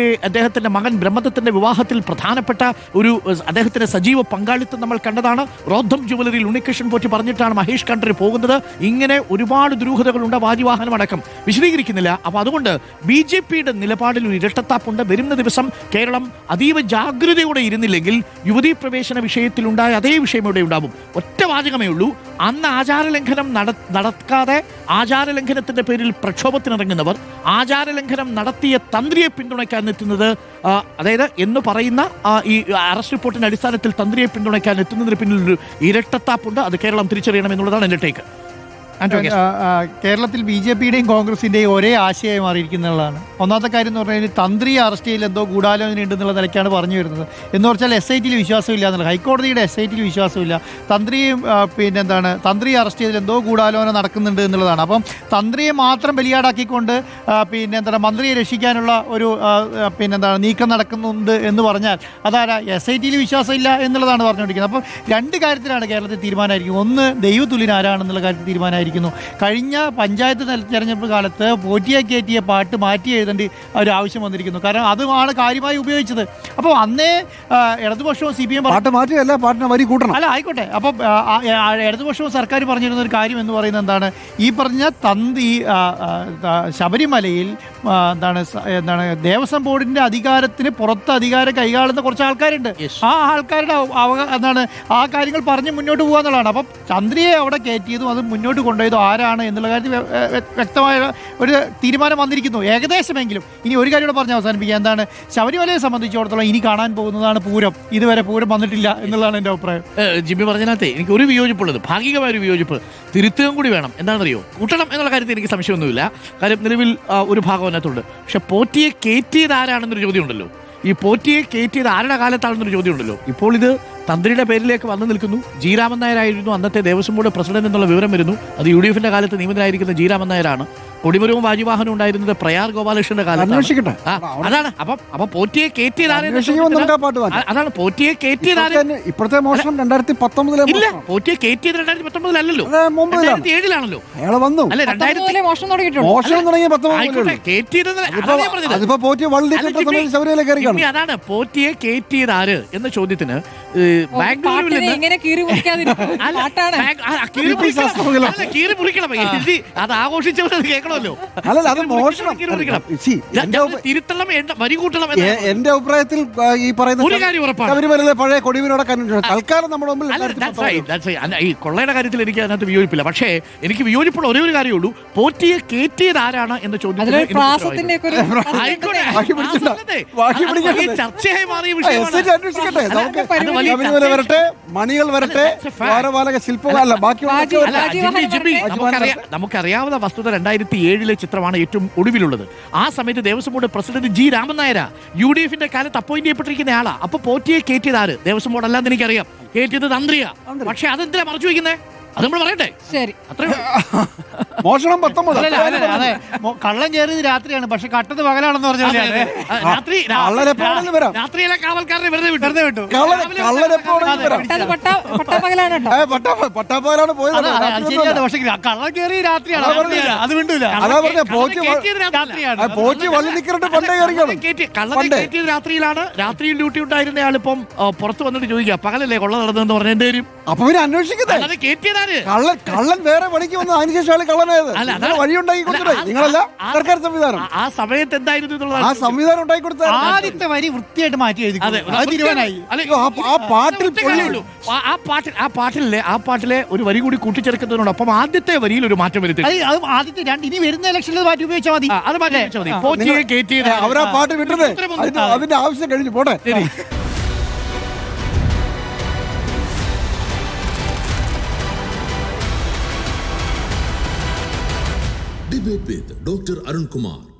അദ്ദേഹത്തിന്റെ മകൻ ബ്രഹ്മദത്തിന്റെ വിവാഹത്തിൽ പ്രധാനപ്പെട്ട ഒരു അദ്ദേഹത്തിന്റെ സജീവ പങ്കാളിത്തം നമ്മൾ കണ്ടതാണ്. റോദ്ധം ജുവലറിയിൽ ഉണ്ണികൃഷ്ണൻ പോറ്റി പറഞ്ഞിട്ടാണ് മഹേഷ് കണ്ഠര് പോകുന്നത്. ഇങ്ങനെ ഒരുപാട് ദുരൂഹതകളുണ്ട്, വാജിവാഹനം അടക്കം വിശദീകരിക്കുന്നില്ല. അപ്പൊ അതുകൊണ്ട് BJPയുടെ നിലപാടിൽ ഒരു ഇരട്ടത്താപ്പുണ്ട്. വരുന്ന ദിവസം കേരളം അതീവ ജാഗ്രതയോടെ ഇരുന്നില്ലെങ്കിൽ യുവതീ പ്രവേശന വിഷയത്തിലുണ്ടായ അതേ വിഷയം ഇവിടെ ഉണ്ടാവും. ഒറ്റ വാചകമേ ഉള്ളൂ. അന്ന് ആചാരലംഘനം നടക്കാതെ ആചാരലംഘനത്തിന്റെ പേരിൽ പ്രക്ഷോഭത്തിനിറങ്ങുന്നവർ ആചാരലംഘനം നടത്തിയ തന്ത്രിയെ പിന്തുണയ്ക്കാൻ എത്തുന്നത്, അതായത് എന്ന് പറയുന്ന ഈ അറസ്റ്റ് റിപ്പോർട്ടിന്റെ അടിസ്ഥാനത്തിൽ തന്ത്രിയെ പിന്തുണയ്ക്കാൻ എത്തുന്നതിന് പിന്നിൽ ഒരു ഇരട്ടത്താപ്പുണ്ട്. അത് കേരളം തിരിച്ചറിയണം എന്നുള്ളതാണ് എൻ്റെ ടേക്ക്. കേരളത്തിൽ BJPയുടെയും കോൺഗ്രസിന്റെയും ഒരേ ആശയമായി മാറിയിരിക്കുന്നതാണ്. ഒന്നാമത്തെ കാര്യം എന്ന് പറഞ്ഞാൽ തന്ത്രിയെ അറസ്റ്റ് ചെയ്യൽ എന്തോ ഗൂഢാലോചന ഉണ്ടെന്നുള്ള നിലയ്ക്കാണ് പറഞ്ഞു വരുന്നത്. എന്ന് പറഞ്ഞാൽ SITയിൽ വിശ്വാസമില്ല എന്നുള്ള, ഹൈക്കോടതിയുടെ SITയിൽ വിശ്വാസമില്ല, തന്ത്രിയും തന്ത്രിയെ അറസ്റ്റ് ചെയ്തതിൽ എന്തോ ഗൂഢാലോചന നടക്കുന്നുണ്ട് എന്നുള്ളതാണ്. അപ്പം തന്ത്രിയെ മാത്രം ബലിയാടാക്കിക്കൊണ്ട് മന്ത്രിയെ രക്ഷിക്കാനുള്ള ഒരു നീക്കം നടക്കുന്നുണ്ട് എന്ന് പറഞ്ഞാൽ അതാരാ SITയിൽ വിശ്വാസമില്ല എന്നുള്ളതാണ് പറഞ്ഞുകൊണ്ടിരിക്കുന്നത്. അപ്പം രണ്ട് കാര്യത്തിലാണ് കേരളത്തിൽ തീരുമാനമായിരിക്കും. ഒന്ന്, ദൈവതുല്യൻ ആരാണെന്നുള്ള കാര്യത്തിൽ തീരുമാനമായിരിക്കുന്നു. കഴിഞ്ഞ പഞ്ചായത്ത് തെരഞ്ഞെടുപ്പ് കാലത്ത് പോറ്റിയെ കയറ്റിയ പാട്ട് മാറ്റി എഴുതേണ്ട ഒരു ആവശ്യം വന്നിരിക്കുന്നു. കാരണം അതുമാണ് കാര്യമായി ഉപയോഗിച്ചത്. അപ്പോൾ അന്നേ ഇടതുപക്ഷവും CPM പാട്ട് മാറ്റിയല്ല, പാട്ടിനെ വരി കൂട്ടണം. അല്ല, ആയിക്കോട്ടെ. അപ്പം ഇടതുപക്ഷവും സർക്കാർ പറഞ്ഞിരുന്ന ഒരു കാര്യം എന്ന് പറയുന്നത് എന്താണ്, ഈ പറഞ്ഞ ശബരിമലയിൽ ദേവസ്വം ബോർഡിന്റെ അധികാരത്തിന് പുറത്ത് അധികാരം കൈകാളുന്ന കുറച്ച് ആൾക്കാരുണ്ട്. ആ ആൾക്കാരുടെ ആ കാര്യങ്ങൾ പറഞ്ഞ് മുന്നോട്ട് പോകാന്നുള്ളതാണ്. അപ്പം തന്ത്രിയെ അവിടെ കയറ്റിയതും അത് മുന്നോട്ട് കൊണ്ടുപോയതും ആരാണ് എന്നുള്ള കാര്യത്തിൽ വ്യക്തമായ ഒരു തീരുമാനം വന്നിരിക്കുന്നു ഏകദേശമെങ്കിലും. ഇനി ഒരു കാര്യം കൂടെ പറഞ്ഞ് അവസാനിപ്പിക്കുക, എന്താണ് ശബരിമലയെ സംബന്ധിച്ചിടത്തോളം ഇനി കാണാൻ പോകുന്നതാണ് പൂരം. ഇതുവരെ പൂരം വന്നിട്ടില്ല എന്നുള്ളതാണ് എൻ്റെ അഭിപ്രായം. ജിമ്മി പറഞ്ഞതിനകത്ത് എനിക്ക് ഒരു വിയോജിപ്പുള്ളത്, ഭാഗികമായ ഒരു വിയോജിപ്പ്, തിരുത്തുകയും കൂടി വേണം. എന്താണെന്നറിയോ, കൂട്ടണം എന്നുള്ള കാര്യത്തിൽ എനിക്ക് സംശയമൊന്നുമില്ല. കാര്യം നിലവിൽ ഒരു ഭാഗം അതിനകത്തുണ്ട്. പക്ഷെ പോറ്റിയെ കയറ്റിയത് ആരാണെന്നൊരു ചോദ്യം ഉണ്ടല്ലോ. ഈ പോറ്റിയെ കയറ്റിയത് ആരുടെ കാലത്താണെന്നൊരു ചോദ്യം ഉണ്ടല്ലോ. ഇപ്പോൾ ഇത് തന്ത്രിയുടെ പേരിലേക്ക് വന്നു നിൽക്കുന്നു. ജി രാമൻ നായരായിരുന്നു അന്നത്തെ ദേവസ്വം ബോർഡ് പ്രസിഡന്റ് എന്നുള്ള വിവരം വരുന്നു. അത് UDFന്റെ കാലത്ത് നിയമിതനായിരിക്കുന്ന ജി രാമൻ നായരാണ്. കൊടിമരവും വാജിവാഹനവും ഉണ്ടായിരുന്നത് പ്രയാർ ഗോപാലകൃഷ്ണന്റെ കാലത്ത്. അതാണ്. അപ്പം പോറ്റിയെ കയറ്റിയത് അതാണ്. പോറ്റിയെ കയറ്റിയത് ഇപ്പോഴത്തെ മോഷണം 2019 ഇല്ല, പോറ്റിയെ കയറ്റിയത് 2019 2007 അയാളെ വന്നു. അല്ല, 2000 മോഷണം തുടങ്ങിയിട്ടുണ്ട്. മോഷണം തുടങ്ങിയ 19 അതാണ്. പോറ്റിയെ കയറ്റിയത് ആര് എന്ന ചോദ്യത്തിന് ബാംഗ്ലൂരിൽ എങ്ങനെ കീറി മുറിക്കണം. അത് ആഘോഷിച്ചവർ കേൾക്കണമല്ലോ. തിരുത്തണം, വരി കൂട്ടണം. എന്റെ അഭിപ്രായത്തിൽ ഈ പറയുന്ന ഒരു കാര്യം ഉറപ്പാണ്, ശബരിമലയിലെ പഴയ കൊടിവിനോടെ തൽക്കാലം നമ്മുടെ മുമ്പിൽ ഈ കൊള്ളയുടെ കാര്യത്തിൽ എനിക്ക് അതിനകത്ത് വിയോജിപ്പില്ല. പക്ഷേ എനിക്ക് വിയോജിപ്പുള്ള ഒരേ ഒരു കാര്യമുള്ളൂ, പോറ്റിയെ കയറ്റിയത് ആരാണ് എന്ന ചോദ്യത്തിന് ചർച്ചയായി മാറിയ വിഷയമാണ്. വരട്ടെ, മണികൾ വരട്ടെ, ശില്പമല്ല ബാക്കി. നമുക്കറിയാവുന്ന വസ്തുത 2007 ചിത്രമാണ് ഏറ്റവും ഒടുവിലുള്ളത്. ആ സമയത്ത് ദേവസ്വം ബോർഡ് പ്രസിഡന്റ് ജി രാമൻ നായരാ, UDFന്റെ കാലത്ത് അപ്പോയിന്റ് ചെയ്യപ്പെട്ടിരിക്കുന്ന ആളാ. അപ്പൊ പോറ്റിയെ കയറ്റിയത് ആര്? ദേവസ്വം ബോർഡ് അല്ലാന്ന് എനിക്കറിയാം, കയറ്റിയത് തന്ത്രിയാ. പക്ഷെ അതെന്തിനാ മറച്ചു വയ്ക്കുന്നേ? അത് നമ്മൾ പറയട്ടെ. ശരി, മോഷണം 19. അതെ, കള്ളം കയറിയത് രാത്രിയാണ്, പക്ഷെ കട്ടത് പകലാണെന്ന് പറഞ്ഞാൽ രാത്രിയിലെ കാവൽക്കാരനെ വെറുതെ വിട്ടു. പട്ടാപ്പകലാണ് പോയത്. പക്ഷെ കള്ളം കയറി രാത്രിയാണ്, അത് വിണ്ടൂല. പോറ്റി വള്ളി നിൽക്കിട്ട് പണ്ടേ കയറ്റിയത് രാത്രിയിലാണ്. രാത്രിയിൽ ഡ്യൂട്ടി ഉണ്ടായിരുന്ന ആളിപ്പം പുറത്ത് വന്നിട്ട് ചോദിക്കുക, പകലല്ലേ കൊള്ള നടന്നതെന്ന് പറഞ്ഞ എന്റെ പേരും. അപ്പൊ പിന്നെ അന്വേഷിക്കുന്നത് കയറ്റിയതാണ്. കള്ളൻ വേറെ പണിക്ക് വന്ന് അതിനുശേഷം ആള് കള്ളനായത്. വഴി ഉണ്ടാക്കി കൊടുത്തത് നിങ്ങളല്ല, സർക്കാർ സംവിധാനം. ആ സമയത്ത് എന്തായിരുന്നു ആ സംവിധാനം ഉണ്ടാക്കി കൊടുത്ത ആദ്യത്തെ വരി വൃത്തിയായിട്ട് മാറ്റി എഴുതി. ആ പാട്ടിലെ ഒരു വരി കൂടി കൂട്ടിച്ചേർക്കുന്നതിനോടൊപ്പം ആദ്യത്തെ വരിയിൽ ഒരു മാറ്റം വരുത്തി. ആദ്യത്തെ ഇനി വരുന്ന ഇലക്ഷനിൽ മാറ്റി ഉപയോഗിച്ചാൽ മതി. അത് മാറ്റി വെച്ചാൽ മതി. അവരാ പാട്ട് വിട്ടത്, അതിന്റെ ആവശ്യം കഴിഞ്ഞു പോട്ടെ. Debate with Dr. Arun Kumar.